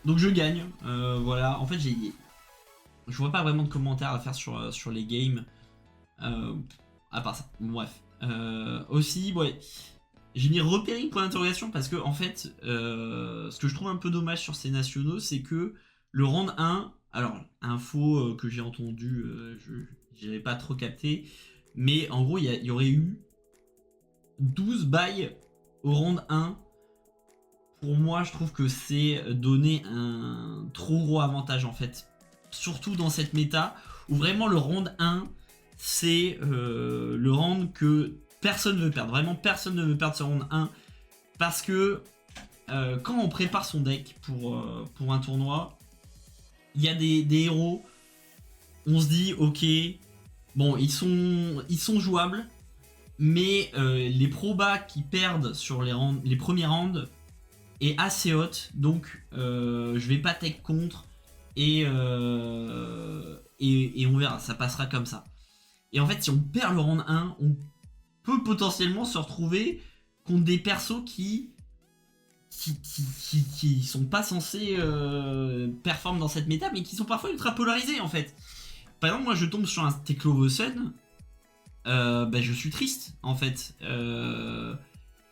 Donc je gagne. Voilà. En fait, je vois pas vraiment de commentaires à faire sur les games. À part ça. Bref. Aussi, ouais. J'ai mis repairing point d'interrogation parce que en fait, ce que je trouve un peu dommage sur ces nationaux, c'est que le round 1, alors info que j'ai entendu, j'avais pas trop capté, mais en gros il y aurait eu 12 buys au round 1. Pour moi, je trouve que c'est donner un trop gros avantage en fait, surtout dans cette méta où vraiment le round 1 c'est le round que personne ne veut perdre. Vraiment, personne ne veut perdre ce round 1. Parce que quand on prépare son deck pour un tournoi, il y a des héros. On se dit, ok, bon, ils sont jouables. Mais les probas qui perdent sur les premiers rounds est assez haute. Donc, je vais pas tech contre. Et on verra, ça passera comme ça. Et en fait, si on perd le round 1, on peut potentiellement se retrouver contre des persos qui sont pas censés performer dans cette méta, mais qui sont parfois ultra polarisés en fait. Par exemple, moi je tombe sur un Teclovosun, bah, je suis triste en fait.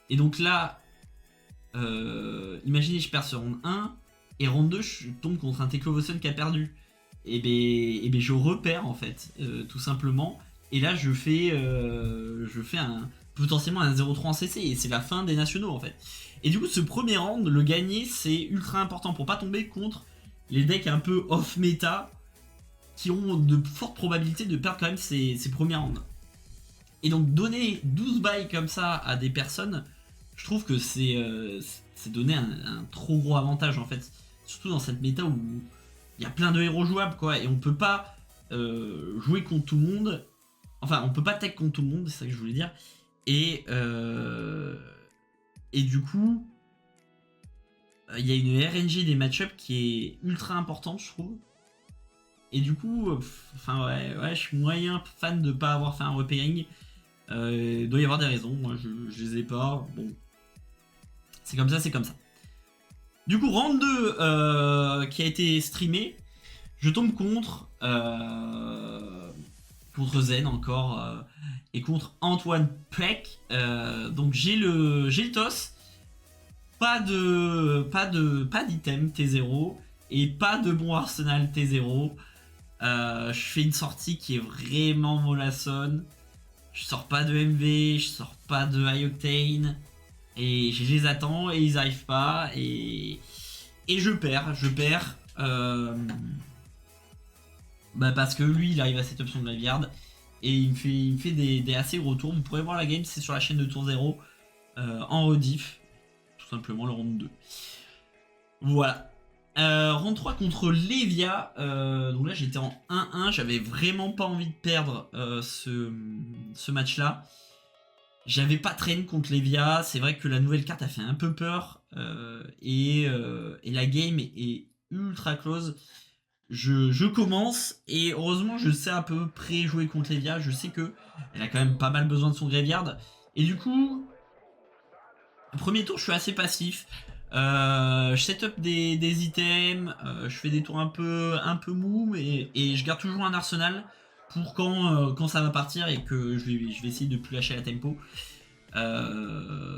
Et donc là, imaginez je perds ce round 1, et round 2 je tombe contre un Teclovosun qui a perdu. Et ben je repère en fait, tout simplement. Et là je fais potentiellement un 0-3 en CC et c'est la fin des nationaux en fait. Et du coup ce premier round, le gagner c'est ultra important pour pas tomber contre les decks un peu off méta qui ont de fortes probabilités de perdre quand même ces premiers rounds. Et donc donner 12 buys comme ça à des personnes, je trouve que c'est donner un trop gros avantage en fait. Surtout dans cette méta où il y a plein de héros jouables quoi, et on peut pas jouer contre tout le monde Enfin, on peut pas tech contre tout le monde, c'est ça que je voulais dire. Et du coup, il y a une RNG des match-up qui est ultra importante, je trouve. Et du coup, enfin ouais, je suis moyen fan de pas avoir fait un repairing. Il doit y avoir des raisons, moi je les ai pas. Bon, c'est comme ça, c'est comme ça. Du coup, round 2 qui a été streamé, je tombe contre Zen encore et contre Antoine Peck. Donc j'ai le toss. Pas d'item T0 et pas de bon arsenal T0. Je fais une sortie qui est vraiment mollassonne. Je sors pas de MV, je sors pas de high octane. Et je les attends et ils arrivent pas. Et je perds. Parce que lui il arrive à cette option de Graveyard. Et il me fait des assez gros tours. Vous pourrez voir la game, c'est sur la chaîne de Tour 0 en rediff. Tout simplement le round 2. Voilà. Round 3 contre Levia. Donc là j'étais en 1-1. J'avais vraiment pas envie de perdre ce match-là. J'avais pas traîné contre Levia. C'est vrai que la nouvelle carte a fait un peu peur. Et la game est ultra close. Je commence et heureusement je sais à peu près jouer contre Levia. Je sais que elle a quand même pas mal besoin de son graveyard. Et du coup, premier tour je suis assez passif. Je setup des items, je fais des tours un peu mou et je garde toujours un arsenal pour quand ça va partir et que je vais essayer de plus lâcher la tempo.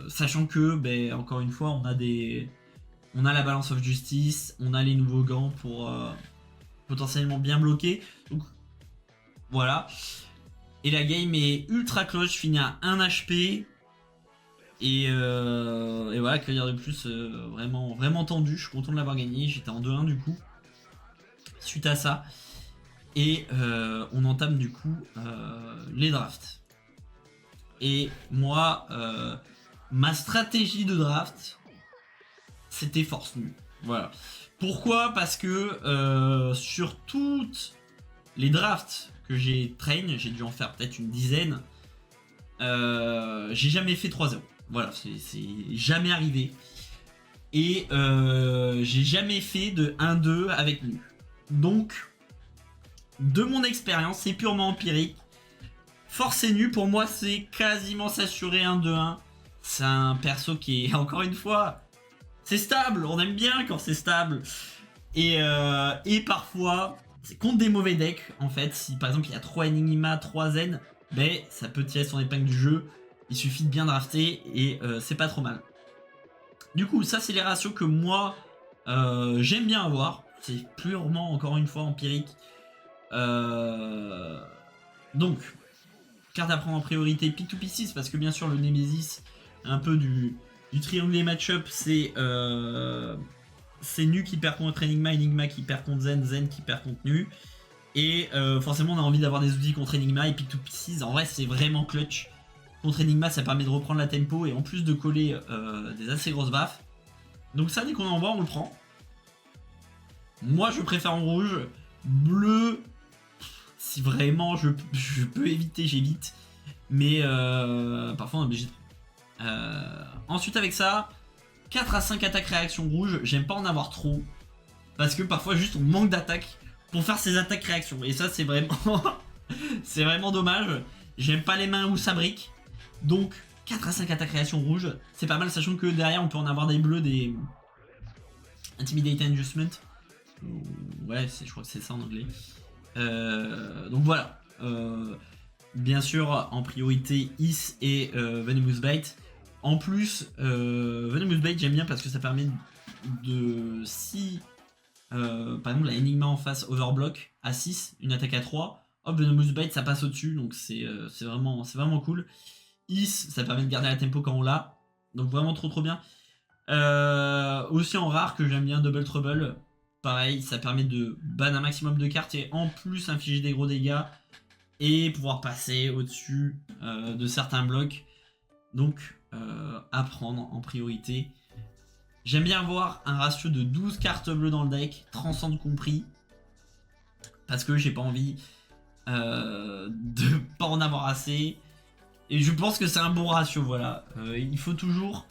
Sachant que, encore une fois, on a la balance of justice, on a les nouveaux gants pour potentiellement bien bloquer. Donc voilà. Et la game est ultra close, je finis à 1 HP. Et voilà, que dire de plus, vraiment tendu, je suis content de l'avoir gagné, j'étais en 2-1 du coup, suite à ça. Et on entame du coup les drafts. Et moi, ma stratégie de draft, c'était force nulle. Voilà. Pourquoi? Parce que sur toutes les drafts que j'ai train, j'ai dû en faire peut-être une dizaine, j'ai jamais fait 3-0. Voilà, c'est jamais arrivé. Et j'ai jamais fait de 1-2 avec lui. Donc, de mon expérience, c'est purement empirique. Force et nu, pour moi, c'est quasiment s'assurer 1-2-1. C'est un perso qui est, encore une fois, c'est stable. On aime bien quand c'est stable. Et parfois, c'est contre des mauvais decks, en fait. Si par exemple il y a 3 Enigma, 3 Zen, ça peut tirer son épingle du jeu. Il suffit de bien drafter et c'est pas trop mal. Du coup, ça c'est les ratios que moi j'aime bien avoir. C'est purement, encore une fois, empirique. Donc, carte à prendre en priorité, P2P6, parce que bien sûr le Nemesis, un peu du triangle match-up, c'est Nu qui perd contre Enigma, Enigma qui perd contre Zen, Zen qui perd contre Nu. Et forcément on a envie d'avoir des outils contre Enigma et P2P6, en vrai c'est vraiment clutch. Contre Enigma, ça permet de reprendre la tempo et en plus de coller des assez grosses baffes. Donc ça, dès qu'on en voit, on le prend. Moi, je préfère en rouge. Bleu, si vraiment je peux éviter, j'évite. Mais parfois, on est obligé de prendre. Ensuite, avec ça, 4 à 5 attaques réaction rouge. J'aime pas en avoir trop. Parce que parfois, juste, on manque d'attaques pour faire ces attaques réaction. Et ça, c'est vraiment... c'est vraiment dommage. J'aime pas les mains où ça brique. Donc 4 à 5 attaques création rouge, c'est pas mal, sachant que derrière on peut en avoir des bleus, des Intimidate Adjustment. Ouais, je crois que c'est ça en anglais. Donc voilà. Bien sûr, en priorité Is et Venomous Bite. En plus, Venomous Bite j'aime bien parce que ça permet de, si par exemple la Enigma en face overblock à 6, une attaque à 3, hop, Venomous Bite ça passe au-dessus, donc c'est vraiment cool. Is, ça permet de garder la tempo quand on l'a. Donc vraiment trop bien. Aussi en rare que j'aime bien, Double Trouble. Pareil, ça permet de ban un maximum de cartes et en plus infliger des gros dégâts. Et pouvoir passer au-dessus de certains blocs. Donc à prendre en priorité. J'aime bien avoir un ratio de 12 cartes bleues dans le deck, transcende compris. Parce que j'ai pas envie de pas en avoir assez. Et je pense que c'est un bon ratio, voilà. Il faut toujours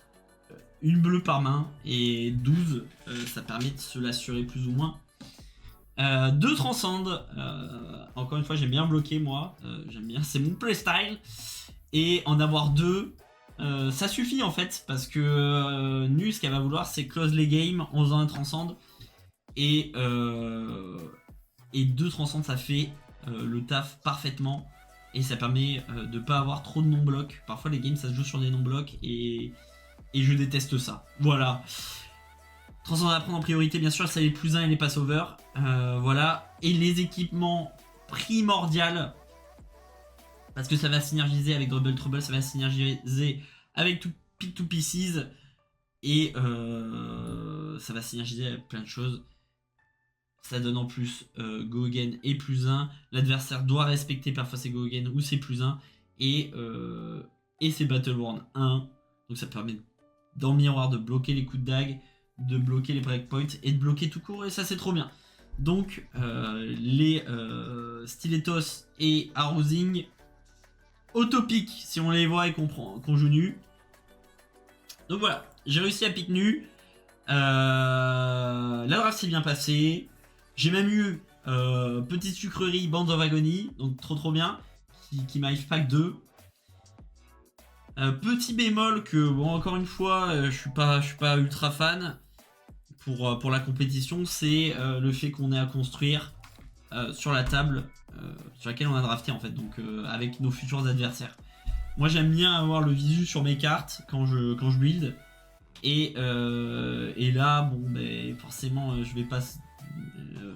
une bleue par main et 12, ça permet de se l'assurer plus ou moins. 2 transcende, encore une fois j'aime bien bloquer moi, j'aime bien, c'est mon playstyle. Et en avoir 2, ça suffit en fait, parce que Nu ce qu'elle va vouloir c'est close les games en faisant un transcende. Et 2 transcendes ça fait le taf parfaitement. Et ça permet de pas avoir trop de non-blocs. Parfois les games ça se joue sur des non-blocs et je déteste ça. Voilà. Transcendant à prendre en priorité, bien sûr, c'est les plus 1 et les pass-over. Voilà. Et les équipements primordiaux. Parce que ça va synergiser avec Double Trouble, ça va synergiser avec Pick to Pieces. Et ça va synergiser avec plein de choses. Ça donne en plus Go Again et plus 1. L'adversaire doit respecter parfois ses Go Again ou ses plus 1. Et ses Battle Worn 1. Donc ça permet dans le miroir de bloquer les coups de dague, de bloquer les breakpoints et de bloquer tout court. Et ça c'est trop bien. Donc les Stilettos et Arousing autopic si on les voit et qu'on joue nu. Donc voilà, j'ai réussi à pick nu. La draft s'est bien passée. J'ai même eu petite sucrerie Bands of Agony, donc trop bien, qui m'arrive pack 2. Petit bémol que, bon, encore une fois, je suis pas ultra fan pour la compétition, c'est le fait qu'on ait à construire sur la table sur laquelle on a drafté en fait, donc avec nos futurs adversaires. Moi j'aime bien avoir le visu sur mes cartes quand je build. Et là, bon, ben, forcément, je vais pas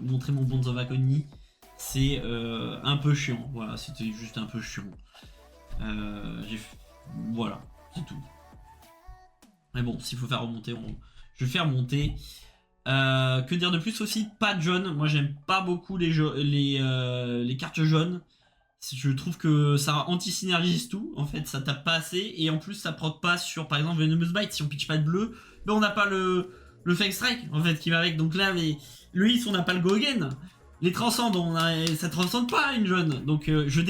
montrer mon Bonds of Agony. C'est un peu chiant. Voilà, c'était juste un peu chiant. Voilà, c'est tout. Mais bon, s'il faut faire remonter, je vais faire remonter. Que dire de plus aussi? Pas de jaune. Moi, j'aime pas beaucoup les cartes jaunes. Je trouve que ça anti-synergise tout, en fait, ça tape pas assez, et en plus ça proc pas sur, par exemple, Venomous Bite. Si on pitch pas de bleu, ben on n'a pas le Fake Strike, en fait, qui va avec. Donc là, le hits, on n'a pas le Go Again. Les transcendes, ça transcende pas une jaune. Donc je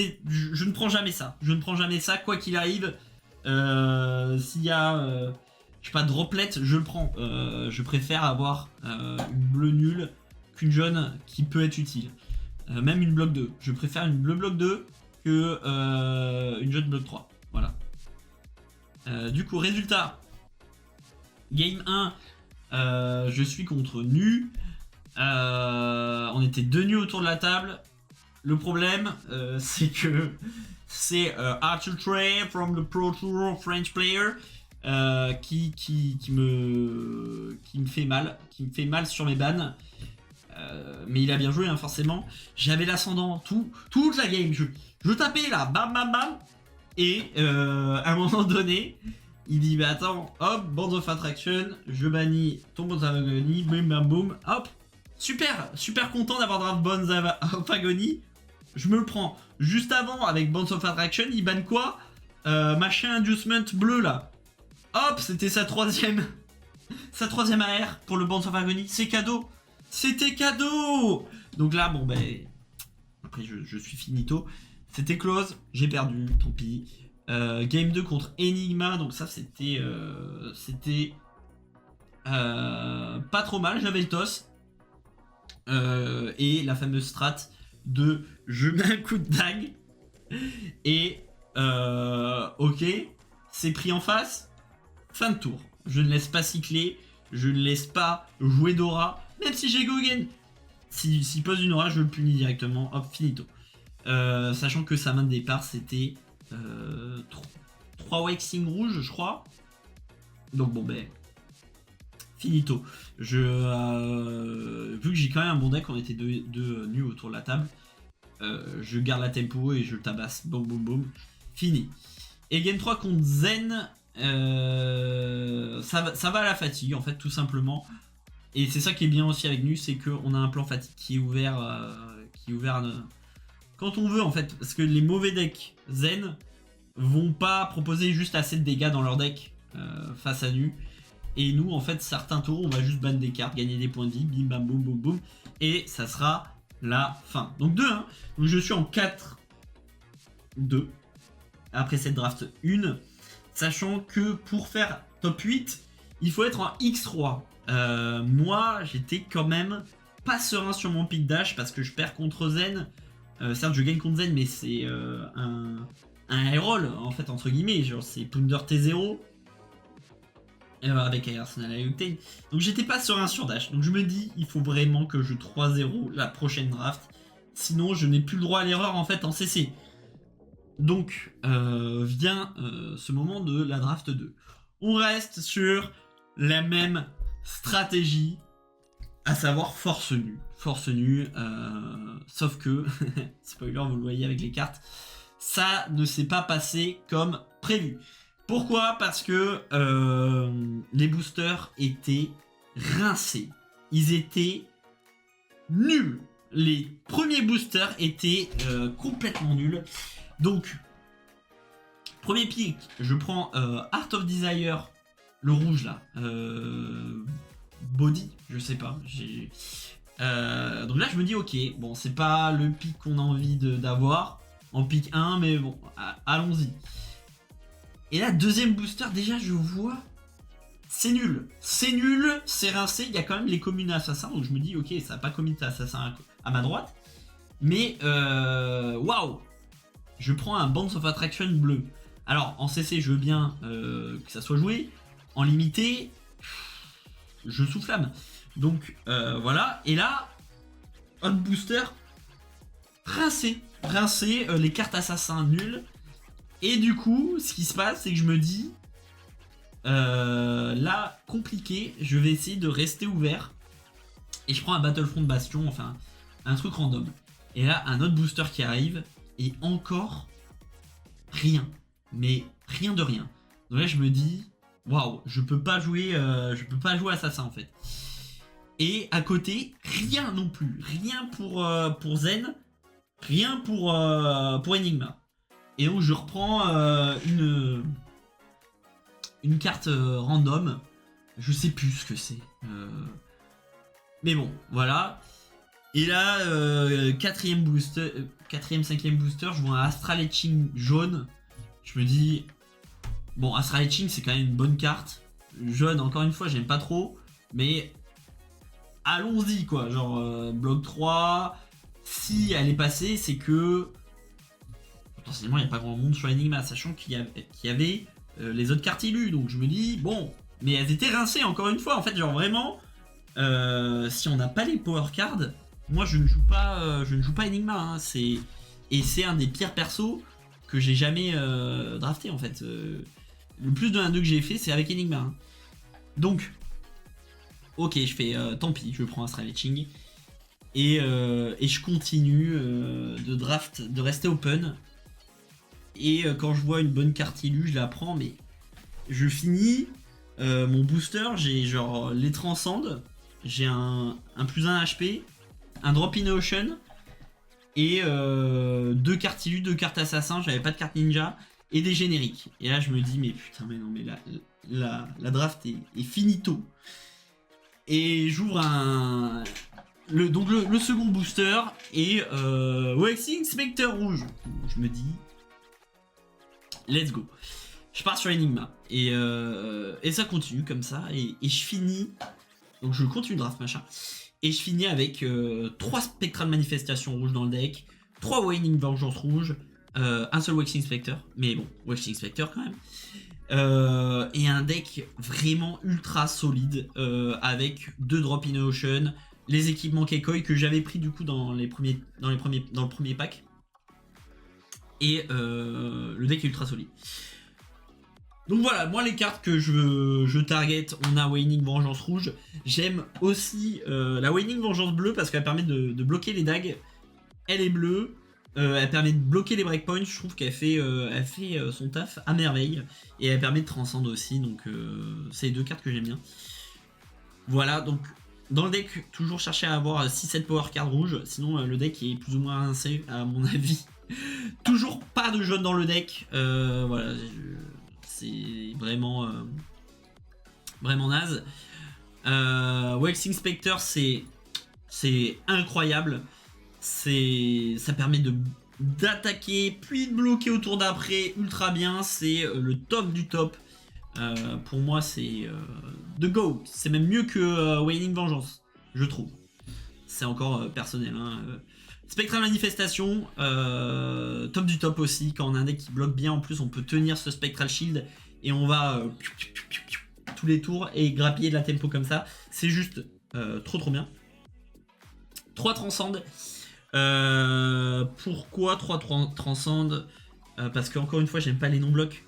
ne prends jamais ça. Je ne prends jamais ça, quoi qu'il arrive. S'il y a, je sais pas, droplet, je le prends. Je préfère avoir une bleue nulle qu'une jaune qui peut être utile. Même une bloc 2. Je préfère une bleu bloc 2 que une jaune bloc 3. Voilà. Du coup, résultat. Game 1, je suis contre Nu. On était 2 nus autour de la table. Le problème, c'est que c'est Arthur Trey from the Pro Tour French player qui me fait mal. Qui me fait mal sur mes bans. Mais il a bien joué, hein, forcément. J'avais l'ascendant toute la game. Je tapais là, bam bam bam. Et à un moment donné, il dit bah attends, hop, Bands of Attraction, je bannis ton Bands of Agony, boum bam boum, hop. Super content d'avoir draft Bands of Agony. Je me le prends. Juste avant, avec Bands of Attraction, il banne quoi? Machin Inducement bleu là. Hop, c'était sa troisième AR pour le Bands of Agony. C'est cadeau. C'était cadeau. Donc là, bon ben, après je suis finito. C'était close, j'ai perdu, tant pis. Game 2 contre Enigma, donc ça c'était pas trop mal, j'avais le toss. Et la fameuse strat de je mets un coup de dague. Et ok, c'est pris en face. Fin de tour. Je ne laisse pas cycler, je ne laisse pas jouer d'aura. Même si j'ai Go Again, s'il pose une aura, je le punis directement. Hop, finito. Sachant que sa main de départ, c'était 3 Waxing rouges, je crois. Donc bon, ben, finito. Vu que j'ai quand même un bon deck, on était deux nus autour de la table. Je garde la tempo et je le tabasse. Boum, boum, boum. Fini. Et game 3 contre Zen. Ça va à la fatigue, en fait, tout simplement. Et c'est ça qui est bien aussi avec Nu, c'est qu'on a un plan fatigue qui est ouvert quand on veut, en fait. Parce que les mauvais decks Zen vont pas proposer juste assez de dégâts dans leur deck face à Nu. Et nous, en fait, certains tours, on va juste ban des cartes, gagner des points de vie, bim bam boum boum boum. Et ça sera la fin. Donc 2-1. Donc je suis en 4-2 après cette draft 1. Sachant que pour faire top 8, il faut être en X3. Moi, j'étais quand même pas serein sur mon pick dash parce que je perds contre Zen. Certes, je gagne contre Zen, mais c'est un high roll, en fait, entre guillemets. Genre, c'est Pounder T0 avec Arsenal et Octane. Donc, j'étais pas serein sur dash. Donc, je me dis, il faut vraiment que je 3-0 la prochaine draft. Sinon, je n'ai plus le droit à l'erreur, en fait, en CC. Donc, vient ce moment de la draft 2. On reste sur la même stratégie, à savoir force nue. Force nue, sauf que, spoiler, vous le voyez avec les cartes, ça ne s'est pas passé comme prévu. Pourquoi? Parce que les boosters étaient rincés. Ils étaient nuls. Les premiers boosters étaient complètement nuls. Donc, premier pick, je prends Art of Desire, le rouge là. Body, je sais pas. Donc là, je me dis, ok, bon, c'est pas le pick qu'on a envie d'avoir en pick 1, mais bon, allons-y. Et là, deuxième booster, déjà, je vois, c'est nul. C'est nul, c'est rincé. Il y a quand même les communes assassins, donc je me dis, ok, ça n'a pas commis assassin à ma droite. Mais, waouh! Je prends un Bands of Attraction bleu. Alors, en CC, je veux bien que ça soit joué. En limité, je soufflame. Donc, voilà. Et là, Hot Booster, rincé. Rincé, les cartes assassins nulles. Et du coup, ce qui se passe, c'est que je me dis, là, compliqué, je vais essayer de rester ouvert. Et je prends un Battlefront Bastion, enfin, un truc random. Et là, un autre booster qui arrive. Et encore rien, mais rien de rien. Donc là je me dis waouh, je peux pas jouer assassin en fait. Et à côté rien non plus, rien pour Zen, rien pour Enigma. Et donc je reprends une carte random, je sais plus ce que c'est. Mais bon, voilà. Et là, quatrième, cinquième booster, je vois un Astral Etching jaune. Je me dis, bon, Astral Etching, c'est quand même une bonne carte. Jaune, encore une fois, j'aime pas trop. Mais allons-y, quoi. Genre, bloc 3, si elle est passée, c'est que potentiellement, il n'y a pas grand monde sur Enigma, sachant qu'il y avait les autres cartes élues. Donc je me dis, bon, mais elles étaient rincées, encore une fois. En fait, genre vraiment, si on n'a pas les power cards, moi je ne joue pas Enigma, hein. Et c'est un des pires persos que j'ai jamais drafté en fait. Le plus de 1-2 que j'ai fait, c'est avec Enigma, hein. Donc, ok, je fais tant pis, je prends Astral Etching et je continue de rester open. Et quand je vois une bonne carte élue, je la prends, mais je finis mon booster, j'ai genre les transcendes, j'ai un +1 HP, un drop in ocean et 2 cartes illus, 2 cartes assassins, j'avais pas de carte ninja et des génériques. Et là je me dis mais putain mais non mais la draft est finito. Et j'ouvre le second booster et Waxing Spectre rouge. Je me dis let's go. Je pars sur Enigma et ça continue comme ça et je finis. Donc je continue le draft machin. Et je finis avec 3 Spectral Manifestation rouges dans le deck, 3 Waning Vengeance rouge, un seul Waxing Spectre, mais bon, Waxing Spectre quand même. Et un deck vraiment ultra solide avec 2 Drop in Ocean, les équipements Kekoi que j'avais pris du coup dans le premier pack. Et le deck est ultra solide. Donc voilà, moi les cartes que je target, on a Waning Vengeance rouge. J'aime aussi la Waning Vengeance bleue parce qu'elle permet de bloquer les dagues. Elle est bleue, elle permet de bloquer les breakpoints. Je trouve qu'elle fait, son taf à merveille. Et elle permet de transcender aussi, donc c'est les 2 cartes que j'aime bien. Voilà, donc dans le deck, toujours chercher à avoir 6-7 power cards rouges. Sinon le deck est plus ou moins rincé à mon avis. Toujours pas de jaune dans le deck. Voilà, c'est vraiment naze. Waxing Spectre, c'est incroyable. Ça permet d'attaquer, puis de bloquer au tour d'après ultra bien. C'est le top du top. Pour moi, c'est The GOAT. C'est même mieux que Waning Vengeance, je trouve. C'est encore personnel. Hein. Spectral Manifestation, top du top aussi. Quand on a un deck qui bloque bien, en plus, on peut tenir ce Spectral Shield et on va tous les tours et grappiller de la tempo comme ça. C'est juste trop bien. 3 transcendes. Pourquoi 3 transcendes? Parce que encore une fois j'aime pas les non-blocs,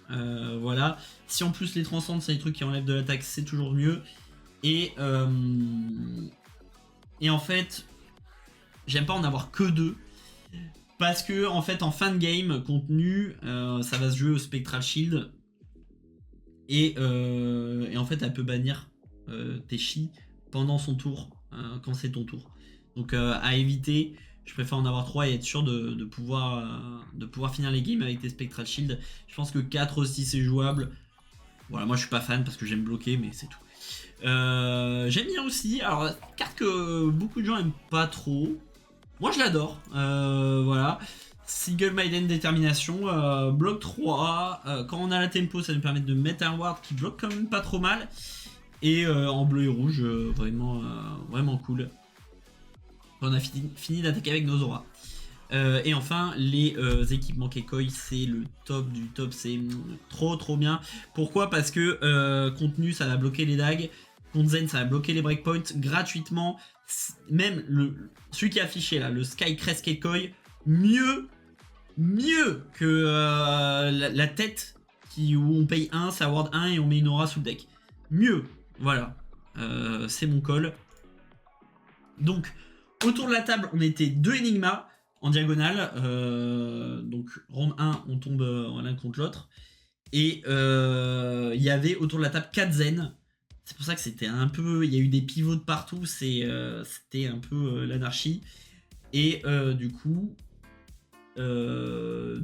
voilà. Si en plus les transcendes c'est des trucs qui enlèvent de l'attaque, c'est toujours mieux. Et en fait j'aime pas en avoir que 2, parce que en fait en fin de game contenu, ça va se jouer au Spectral Shield et en fait elle peut bannir tes chi pendant son tour, quand c'est ton tour. Donc à éviter. Je préfère en avoir 3 et être sûr de pouvoir finir les games avec tes Spectral Shield. Je pense que 4 aussi c'est jouable. Voilà, moi je suis pas fan parce que j'aime bloquer, mais c'est tout. J'aime bien aussi, alors carte que beaucoup de gens aiment pas trop. Moi je l'adore, voilà. Single Maiden Détermination, bloc 3. Quand on a la tempo, ça nous permet de mettre un ward qui bloque quand même pas trop mal. Et en bleu et rouge, vraiment cool. On a fini d'attaquer avec nos auras. Et enfin, les équipements Kekoi, c'est le top du top, c'est trop bien. Pourquoi? Parce que contenu, ça va bloquer les dagues. Contre Zen, ça va bloquer les breakpoints gratuitement. Même celui qui est affiché là, le Skycrest Kekoi, mieux que la tête où on paye 1, ça ward 1 et on met une aura sous le deck. Mieux, voilà. C'est mon call. Donc, autour de la table, on était 2 Enigma en diagonale. Donc, round 1, on tombe l'un contre l'autre. Et il y avait autour de la table 4 Zen. C'est pour ça que c'était un peu... Il y a eu des pivots de partout. C'était un peu l'anarchie. Et du coup, 2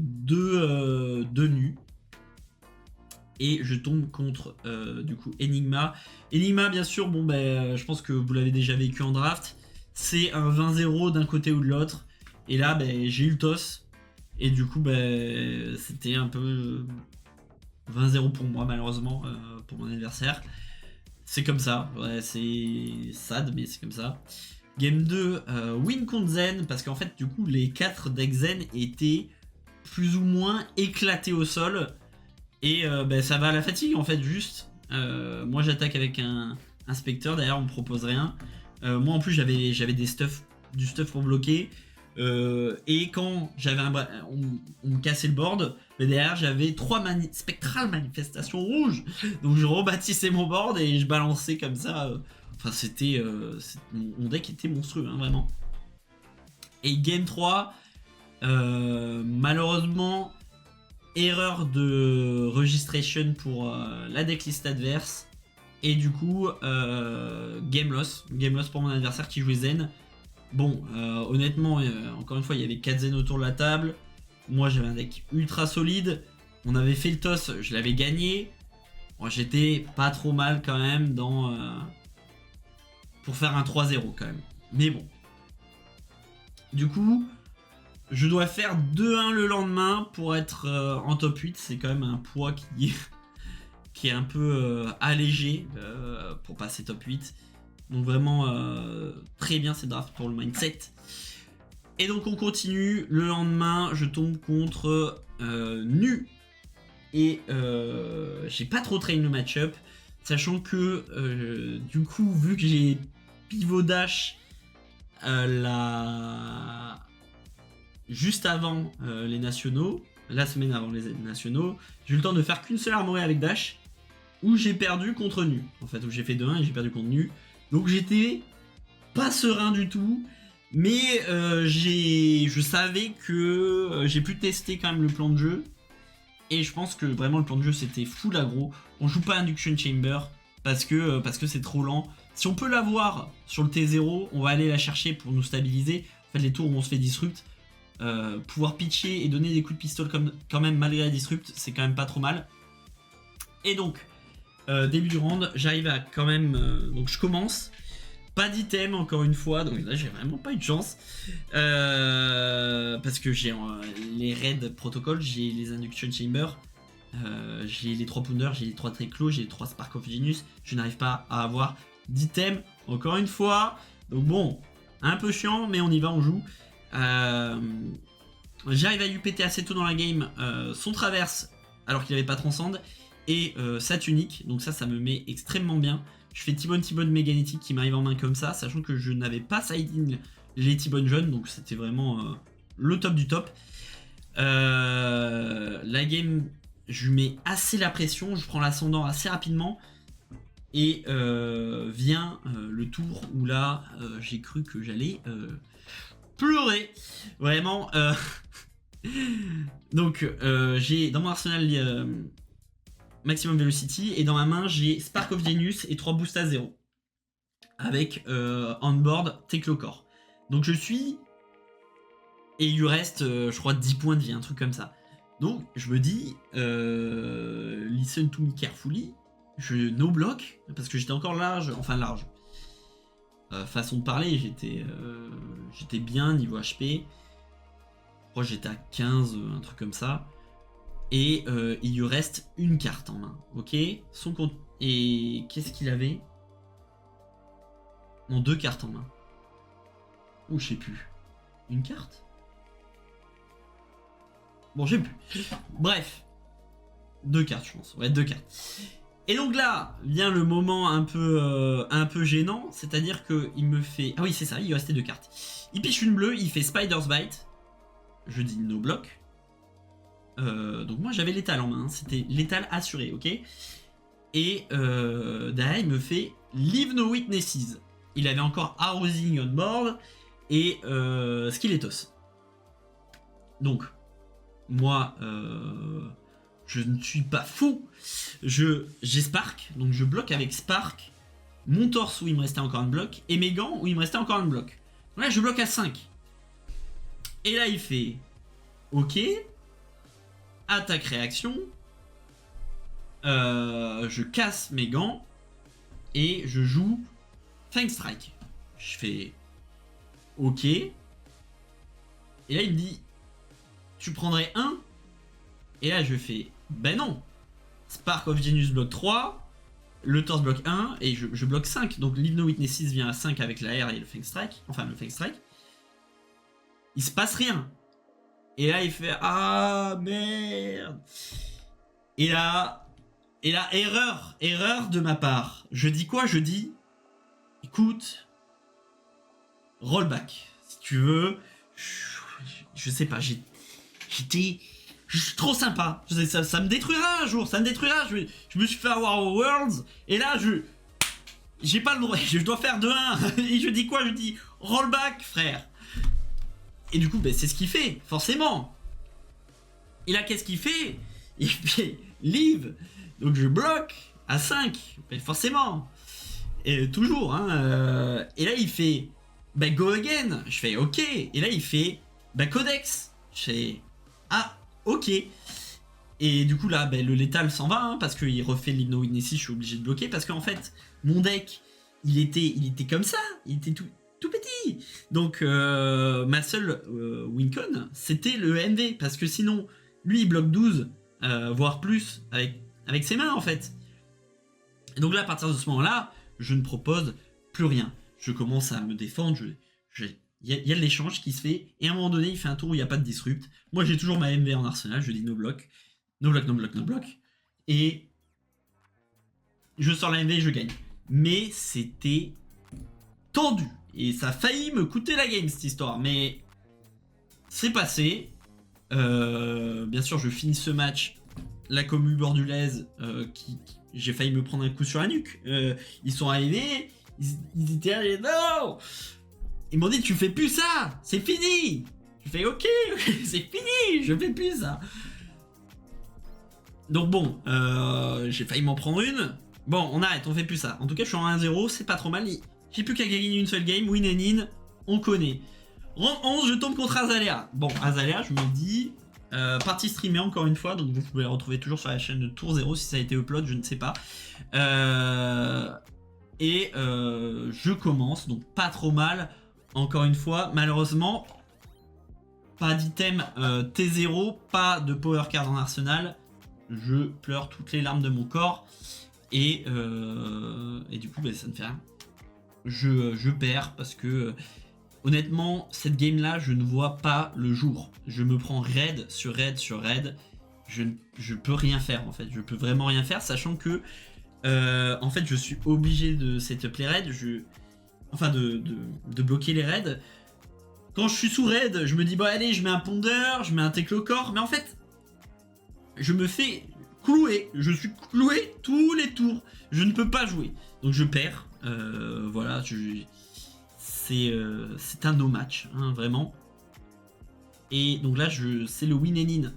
nus. Et je tombe contre du coup Enigma. Enigma, bien sûr, bon ben, je pense que vous l'avez déjà vécu en draft. C'est un 20-0 d'un côté ou de l'autre. Et là, ben, j'ai eu le toss. Et du coup, ben, c'était un peu 20-0 pour moi, malheureusement, pour mon adversaire. C'est comme ça. Ouais, c'est sad, mais c'est comme ça. Game 2, win contre Zen. Parce qu'en fait, du coup, les 4 decks Zen étaient plus ou moins éclatés au sol. Et ben, ça va à la fatigue, en fait, juste. Moi, j'attaque avec un Spectre. D'ailleurs, on me propose rien. Moi en plus j'avais du stuff pour bloquer, et quand j'avais on me cassait le board, mais derrière j'avais 3 spectrales manifestations rouges, donc je rebâtissais mon board et je balançais comme ça. Enfin c'était mon deck était monstrueux, hein, vraiment. Et game 3, malheureusement erreur de registration pour la decklist adverse. Et du coup, game loss pour mon adversaire qui jouait Zen. Bon, honnêtement, encore une fois, il y avait 4 Zen autour de la table. Moi, j'avais un deck ultra solide. On avait fait le toss, je l'avais gagné. Bon, j'étais pas trop mal quand même pour faire un 3-0 quand même. Mais bon. Du coup, je dois faire 2-1 le lendemain pour être en top 8. C'est quand même un poids qui est un peu allégé pour passer top 8. Donc vraiment très bien cette draft pour le mindset. Et donc on continue. Le lendemain, je tombe contre Nu. Et j'ai pas trop traîné le match-up. Sachant que du coup, vu que j'ai pivot dash juste avant les nationaux, la semaine avant les nationaux, j'ai eu le temps de faire qu'une seule armorée avec dash, où j'ai perdu contre Nu. En fait, où j'ai fait 2-1 et j'ai perdu contre Nu. Donc j'étais pas serein du tout. Mais je savais que j'ai pu tester quand même le plan de jeu. Et je pense que vraiment le plan de jeu c'était full aggro. On joue pas Induction Chamber parce que c'est trop lent. Si on peut l'avoir sur le T0, on va aller la chercher pour nous stabiliser. En fait, les tours où on se fait disrupt, pouvoir pitcher et donner des coups de pistolet quand même malgré la disrupt, c'est quand même pas trop mal. Et donc, début du round, j'arrive à quand même... donc je commence. Pas d'item encore une fois, donc là j'ai vraiment pas eu de chance. Parce que j'ai les raids protocole, j'ai les induction chamber, j'ai les 3 pounders, j'ai les 3 triclos, j'ai les 3 spark of genius. Je n'arrive pas à avoir d'item encore une fois. Donc bon, un peu chiant, mais on y va, on joue. J'arrive à lui péter assez tôt dans la game son traverse alors qu'il n'avait pas transcende et sa tunique, donc ça me met extrêmement bien. Je fais T-Bone méganétique qui m'arrive en main comme ça, sachant que je n'avais pas side-in les T-Bone jeunes, donc c'était vraiment le top du top. La game, je lui mets assez la pression, je prends l'ascendant assez rapidement. Et vient le tour où là, j'ai cru que j'allais pleurer. Vraiment. Donc, j'ai dans mon arsenal Maximum Velocity et dans ma main j'ai Spark of Genius et 3 boosts à 0 avec onboard Teclocore. Donc je suis et il lui reste je crois 10 points de vie, un truc comme ça. Donc je me dis listen to me carefully, je no block parce que j'étais encore large, enfin large. Façon de parler, j'étais bien niveau HP. Je crois que j'étais à 15, un truc comme ça. Et il lui reste une carte en main, ok. Son compte. Et qu'est-ce qu'il avait? Non, 2 cartes en main. Ou je sais plus. Une carte? Bon, j'ai plus. Bref. 2 cartes, je pense. Ouais, 2 cartes. Et donc là, vient le moment un peu gênant. C'est-à-dire qu'il me fait... Ah oui, c'est ça, il lui restait 2 cartes. Il piche une bleue, il fait Spider's Bite. Je dis no block. Donc moi j'avais l'étal en main, c'était l'étal assuré, ok. Et derrière il me fait Leave No Witnesses. Il avait encore Housing on board et Skeletos. Donc moi je ne suis pas fou. J'ai Spark, donc je bloque avec Spark mon torse où il me restait encore un bloc et mes gants où il me restait encore un bloc. Donc là je bloque à 5. Et là il fait ok. Attaque réaction, je casse mes gants et je joue Fang Strike. Je fais ok. Et là il me dit tu prendrais 1. Et là je fais ben non. Spark of Genius bloque 3, le torse bloque 1 et je bloque 5. Donc Leave No Witnesses vient à 5 avec la R et le Fang Strike. Enfin le Fang Strike. Il se passe rien. Et là, il fait ah merde. Et là, erreur de ma part. Je dis quoi? Je dis écoute, rollback. Si tu veux, je sais pas, je suis trop sympa. Ça me détruira un jour, ça me détruira. Je me suis fait avoir aux Worlds. Et là, j'ai pas le droit. Je dois faire 2-1. Et je dis quoi? Je dis rollback, frère. Et du coup, ben, c'est ce qu'il fait, forcément. Et là, qu'est-ce qu'il fait? Il fait leave. Donc je bloque à 5, ben, forcément. Et toujours, hein. Et là, il fait ben, go again. Je fais ok. Et là, il fait ben, codex. Je fais ah, ok. Et du coup, là, ben, le létal s'en va, hein, parce qu'il refait Leave No Witnesses. Je suis obligé de bloquer, parce qu'en fait, mon deck, il était comme ça. Il était tout petit. Donc ma seule win-con c'était le MV parce que sinon lui il bloque 12 voire plus avec ses mains en fait. Et donc là à partir de ce moment là je ne propose plus rien. Je commence à me défendre, il y a de l'échange qui se fait et à un moment donné il fait un tour où il n'y a pas de disrupt. Moi j'ai toujours ma MV en arsenal, je dis no block et je sors la MV et je gagne. Mais c'était tendu. Et ça a failli me coûter la game cette histoire, mais c'est passé. Bien sûr, je finis ce match. La commu bordelaise, j'ai failli me prendre un coup sur la nuque. Ils sont arrivés, ils étaient allés, non. Ils m'ont dit, tu fais plus ça, c'est fini. Je fais ok, c'est fini, je fais plus ça. Donc bon, j'ai failli m'en prendre une. Bon, on arrête, on fait plus ça. En tout cas, je suis en 1-0, c'est pas trop mal. J'ai plus qu'à gagner une seule game, win and in, on connaît. Rang 11, je tombe contre Azalea. Bon, Azalea, je me dis, partie streamée encore une fois, donc vous pouvez la retrouver toujours sur la chaîne de Tour 0 si ça a été upload, je ne sais pas. Et je commence, donc pas trop mal. Encore une fois, malheureusement, pas d'item T0, pas de power card en arsenal. Je pleure toutes les larmes de mon corps. Et du coup, ça ne fait rien. Je perds parce que honnêtement, cette game là, je ne vois pas le jour. Je me prends raid sur raid sur raid. Je peux rien faire en fait. Je peux vraiment rien faire, sachant que en fait, je suis obligé de setup les raids. Enfin, de bloquer les raids. Quand je suis sous raid, je me dis, bon allez, je mets un pondeur, je mets un tackle au corps. Mais en fait, je me fais clouer. Je suis cloué tous les tours. Je ne peux pas jouer. Donc je perds. Voilà, c'est un no match, hein, vraiment. Et donc là, c'est le win and in.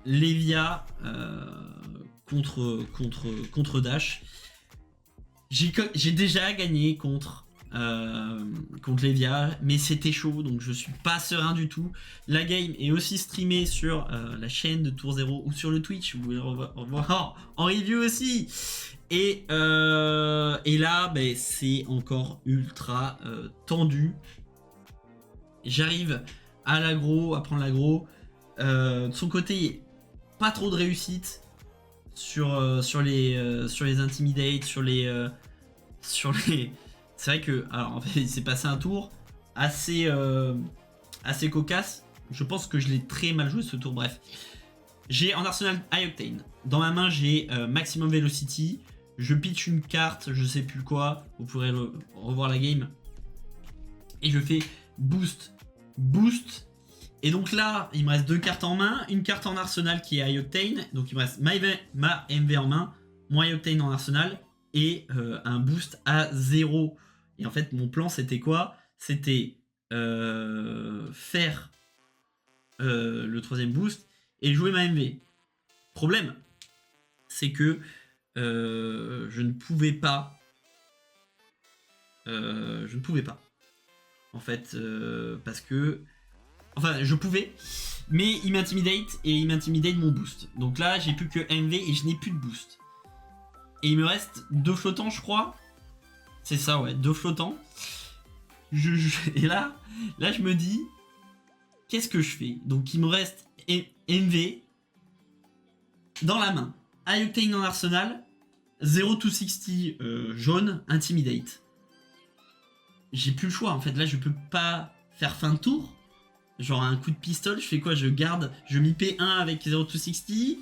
Lévia contre Dash. J'ai déjà gagné contre Lévia, mais c'était chaud, donc je suis pas serein du tout. La game est aussi streamée sur la chaîne de Tour Zéro ou sur le Twitch, vous pouvez le revoir en review aussi. Et là, c'est encore ultra tendu. J'arrive à l'agro, à prendre l'agro. De son côté, pas trop de réussite sur les intimidates, sur les c'est vrai que alors en fait il s'est passé un tour assez cocasse. Je pense que je l'ai très mal joué ce tour. Bref, j'ai en arsenal High Octane. Dans ma main j'ai Maximum Velocity. Je pitch une carte, je sais plus quoi. Vous pourrez revoir la game. Et je fais boost. Et donc là, il me reste 2 cartes en main. Une carte en arsenal qui est High Octane. Donc il me reste ma MV en main, mon High Octane en arsenal et un boost à 0. Et en fait, mon plan c'était quoi? C'était faire le 3ème boost et jouer ma MV. Problème, c'est que je ne pouvais pas. En fait, parce que. Enfin, je pouvais, mais il m'intimidate et il m'intimidate mon boost. Donc là, j'ai plus que MV et je n'ai plus de boost. Et il me reste 2 flottants, je crois. C'est ça, ouais, 2 flottants. Et là, je me dis, qu'est-ce que je fais? Donc il me reste MV dans la main. High Octane en arsenal, 0-260 jaune, intimidate. J'ai plus le choix, en fait, là, je peux pas faire fin de tour. Genre un coup de pistolet, je fais quoi? Je garde, je m'y P1 avec 0-260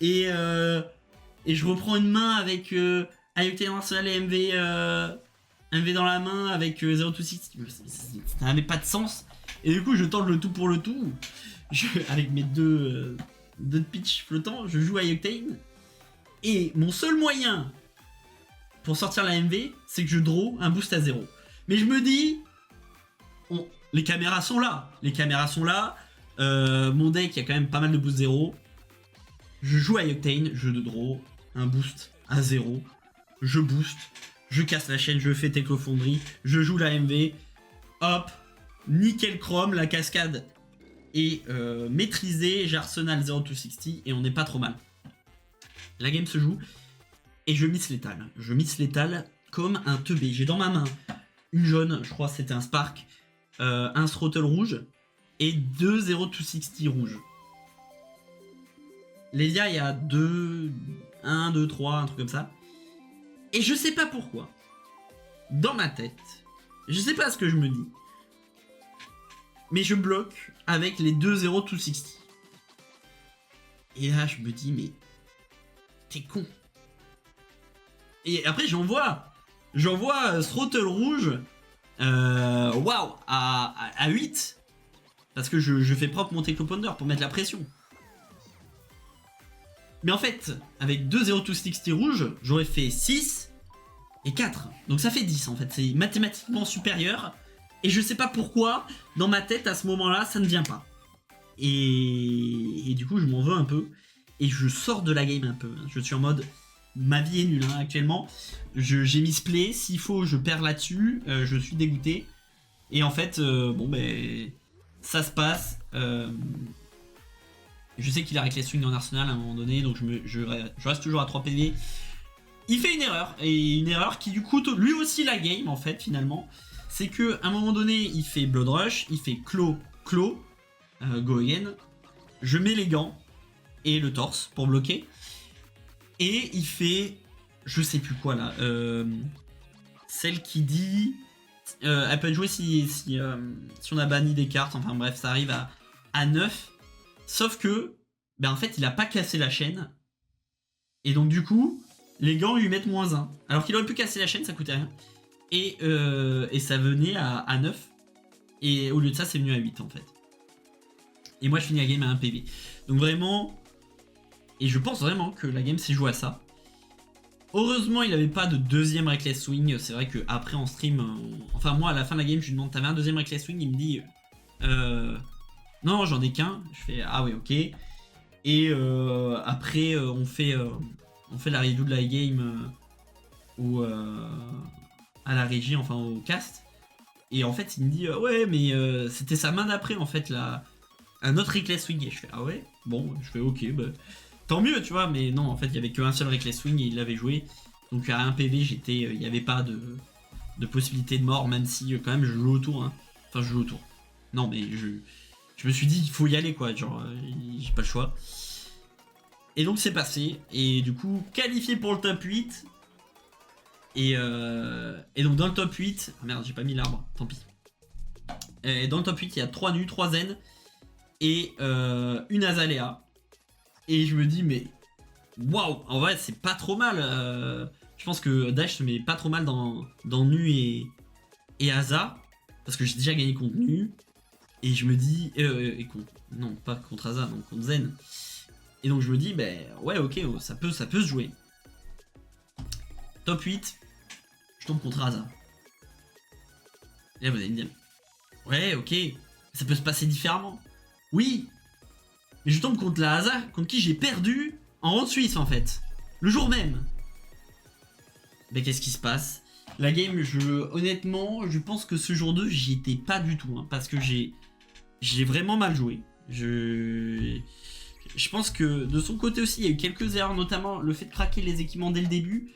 et je reprends une main avec High Octane en arsenal et MV dans la main avec 0-260. Ça n'avait pas de sens. Et du coup, je tente le tout pour le tout. Avec mes deux pitch flottants, je joue High Octane. Et mon seul moyen pour sortir la MV, c'est que je draw un boost à 0. Mais je me dis, les caméras sont là. Mon deck, il y a quand même pas mal de boost 0. Je joue High Octane, je draw un boost à 0. Je boost, je casse la chaîne, je fais Technofonderie, je joue la MV. Hop, nickel chrome, la cascade est maîtrisée. J'ai Arsenal 0-260 et on n'est pas trop mal. La game se joue et je miss létal. Je miss létal comme un teubé. J'ai dans ma main une jaune, je crois que c'était un Spark, un Throttle rouge et 2 0-260 rouges. Les IA, il y a 1, 2, 3, un truc comme ça. Et je sais pas pourquoi, dans ma tête, je sais pas ce que je me dis, mais je bloque avec les 2 0-260. Et là, je me dis, mais t'es con. Et après, j'envoie Throttle rouge, waouh, à 8. Parce que je fais propre mon Technoponder pour mettre la pression. Mais en fait, avec 2 0-260 rouges, j'aurais fait 6 et 4. Donc ça fait 10 en fait, c'est mathématiquement supérieur. Et je sais pas pourquoi, dans ma tête, à ce moment-là, ça ne vient pas. Et du coup, je m'en veux un peu. Et je sors de la game un peu. Je suis en mode, ma vie est nulle hein, actuellement. J'ai mis play, s'il faut, je perds là-dessus. Je suis dégoûté. Et en fait, ça se passe. Je sais qu'il a avec les swings en arsenal à un moment donné, donc je reste toujours à 3 PV. il fait une erreur, et une erreur qui du coup lui aussi la game en fait finalement. C'est que à un moment donné il fait Blood Rush, il fait Claw, Go Again, je mets les gants et le torse pour bloquer, et il fait je sais plus quoi là, celle qui dit elle peut être jouée si on a banni des cartes, enfin bref ça arrive à 9, sauf que ben en fait il a pas cassé la chaîne, et donc du coup les gants lui mettent -1, alors qu'il aurait pu casser la chaîne, ça coûtait rien, et ça venait à 9, et au lieu de ça c'est venu à 8 en fait. Et moi je finis la game à 1 PV. Donc vraiment, et je pense vraiment que la game s'est jouée à ça. Heureusement il avait pas de deuxième Reckless Swing, c'est vrai qu'après en stream, enfin moi à la fin de la game je lui demande t'avais un deuxième Reckless Swing, il me dit non j'en ai qu'un, je fais ah oui ok. Et après on fait la review de la game à la régie, enfin au cast. Et en fait il me dit ouais mais c'était sa main d'après en fait là, un autre Reckless Swing. Et je fais ah ouais bon, je fais ok bah tant mieux tu vois, mais non en fait il y avait qu'un seul Reckless Swing et il l'avait joué. Donc à 1 PV j'étais, il n'y avait pas de possibilité de mort, même si quand même je joue au tour hein. Enfin je joue au tour. Non mais je me suis dit il faut y aller quoi, genre j'ai pas le choix. Et donc c'est passé, et du coup qualifié pour le top 8. Et donc dans le top 8, ah merde j'ai pas mis l'arbre, tant pis. Et dans le top 8 il y a 3 nus, 3 zen et une Azalea. Et je me dis mais waouh, en vrai c'est pas trop mal. Je pense que Dash se met pas trop mal dans Nu et Aza, parce que j'ai déjà gagné contre Nu. Et je me dis non pas contre Aza, non contre Zen. Et donc je me dis ben ouais ok ça peut se jouer. Top 8, je tombe contre Aza. Et là vous allez me dire ouais ok, ça peut se passer différemment. Oui, mais je tombe contre la Aza contre qui j'ai perdu en road suisse en fait, le jour même. Mais qu'est-ce qui se passe? La game, honnêtement, je pense que ce jour 2, j'y étais pas du tout, hein, parce que j'ai vraiment mal joué. Je pense que de son côté aussi, il y a eu quelques erreurs, notamment le fait de craquer les équipements dès le début.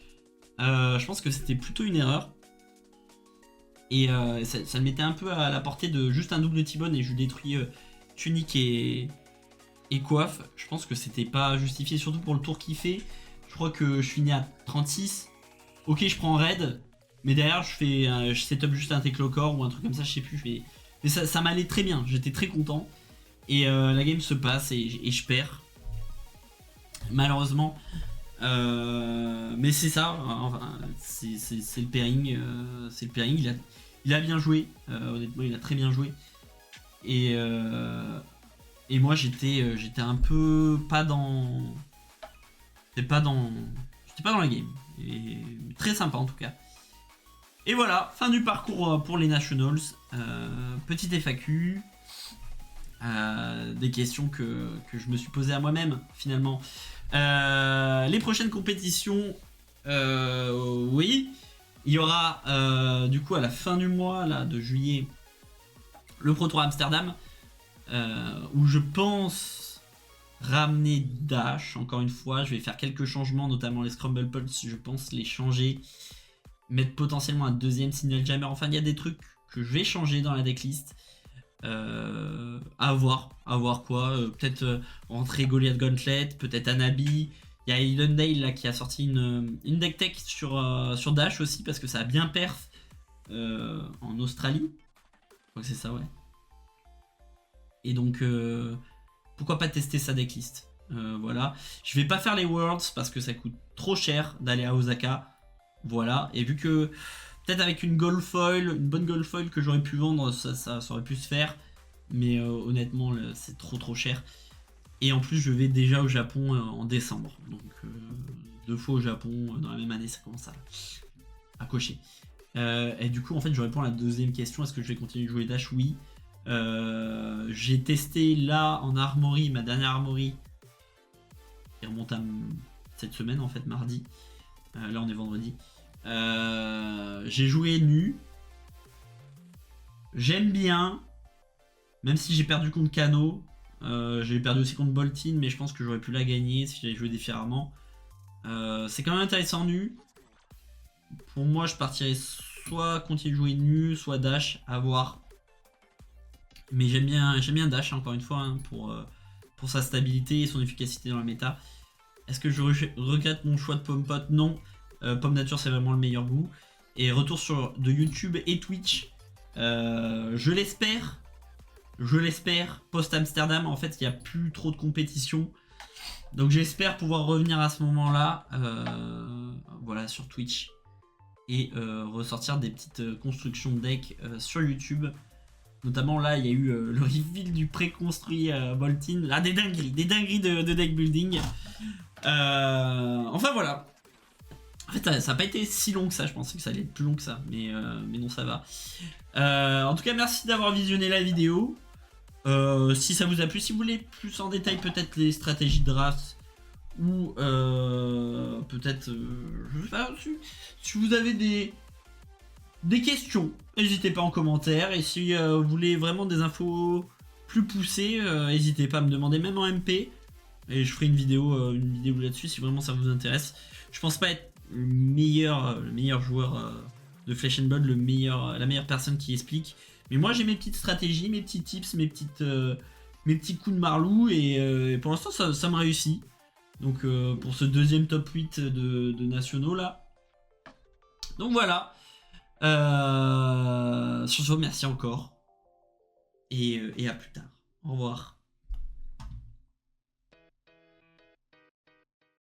Je pense que c'était plutôt une erreur. Et ça me mettait un peu à la portée de juste un double T-Bone et je détruis Tunic et Coiffe. Je pense que c'était pas justifié, surtout pour le tour qu'il fait. Je crois que je finis à 36. Ok, je prends raid, mais derrière je setup juste un Teclocore ou un truc comme ça, je sais plus. Mais ça m'allait très bien, j'étais très content. Et la game se passe et je perds. Malheureusement. Mais c'est ça, enfin, c'est le pairing. C'est le pairing, il a bien joué. Honnêtement, il a très bien joué. Et moi j'étais un peu pas dans. J'étais pas dans la game. Et très sympa en tout cas. Et voilà, fin du parcours pour les Nationals. Petite FAQ. Des questions que je me suis posé à moi-même finalement. Les prochaines compétitions, oui, il y aura du coup à la fin du mois là, de juillet, le Pro Tour Amsterdam, où je pense ramener Dash. Encore une fois, je vais faire quelques changements, notamment les Scramble Pulse, je pense les changer, mettre potentiellement un deuxième Signal Jammer. Enfin, il y a des trucs que je vais changer dans la decklist. À voir quoi, peut-être rentrer Goliath Gauntlet, peut-être Anabi. Il y a Elendale là qui a sorti une deck tech sur Dash aussi, parce que ça a bien perf en Australie, je crois que c'est ça, ouais. Et donc pourquoi pas tester sa decklist. Voilà, je vais pas faire les Worlds parce que ça coûte trop cher d'aller à Osaka, voilà. Et vu que peut-être avec une gold foil, une bonne gold foil que j'aurais pu vendre, ça aurait pu se faire. Mais honnêtement, c'est trop cher. Et en plus, je vais déjà au Japon en décembre. Donc 2 fois au Japon dans la même année, ça commence à cocher. Et du coup, en fait, je réponds à la deuxième question. Est-ce que je vais continuer de jouer Dash? Oui. J'ai testé là en Armory, ma dernière Armory, qui remonte à cette semaine, en fait, mardi. Là, on est vendredi. J'ai joué Nu. J'aime bien, même si j'ai perdu contre Kano. J'ai perdu aussi contre Boltin, mais je pense que j'aurais pu la gagner si j'avais joué différemment. C'est quand même intéressant nu. Pour moi, je partirais soit continuer de jouer nu, soit dash, à voir. Mais j'aime bien dash, encore une fois, hein, pour sa stabilité et son efficacité dans la méta. Est-ce que je regrette mon choix de pomme pot? Non. Pomme nature, c'est vraiment le meilleur goût. Et retour sur de YouTube et Twitch. Je l'espère, post-Amsterdam, en fait, il n'y a plus trop de compétition. Donc j'espère pouvoir revenir à ce moment-là, voilà, sur Twitch. Et ressortir des petites constructions de deck sur YouTube. Notamment là, il y a eu le reveal du préconstruit Voltin. Là, des dingueries de deck building. Enfin voilà. En fait, ça n'a pas été si long que ça. Je pensais que ça allait être plus long que ça. Mais non, ça va. En tout cas, merci d'avoir visionné la vidéo. Si ça vous a plu, si vous voulez plus en détail peut-être les stratégies de draft ou peut-être je sais pas, si vous avez des questions, n'hésitez pas en commentaire. Et si vous voulez vraiment des infos plus poussées, n'hésitez pas à me demander, même en MP. Et je ferai une vidéo là-dessus si vraiment ça vous intéresse. Je pense pas être le meilleur joueur de Flesh and Blood, la meilleure personne qui explique. Mais moi j'ai mes petites stratégies, mes petits tips, mes petits coups de marlou. Et pour l'instant ça me réussit. Donc pour ce deuxième top 8 de nationaux là. Donc voilà. Sur ce, merci encore. Et à plus tard. Au revoir.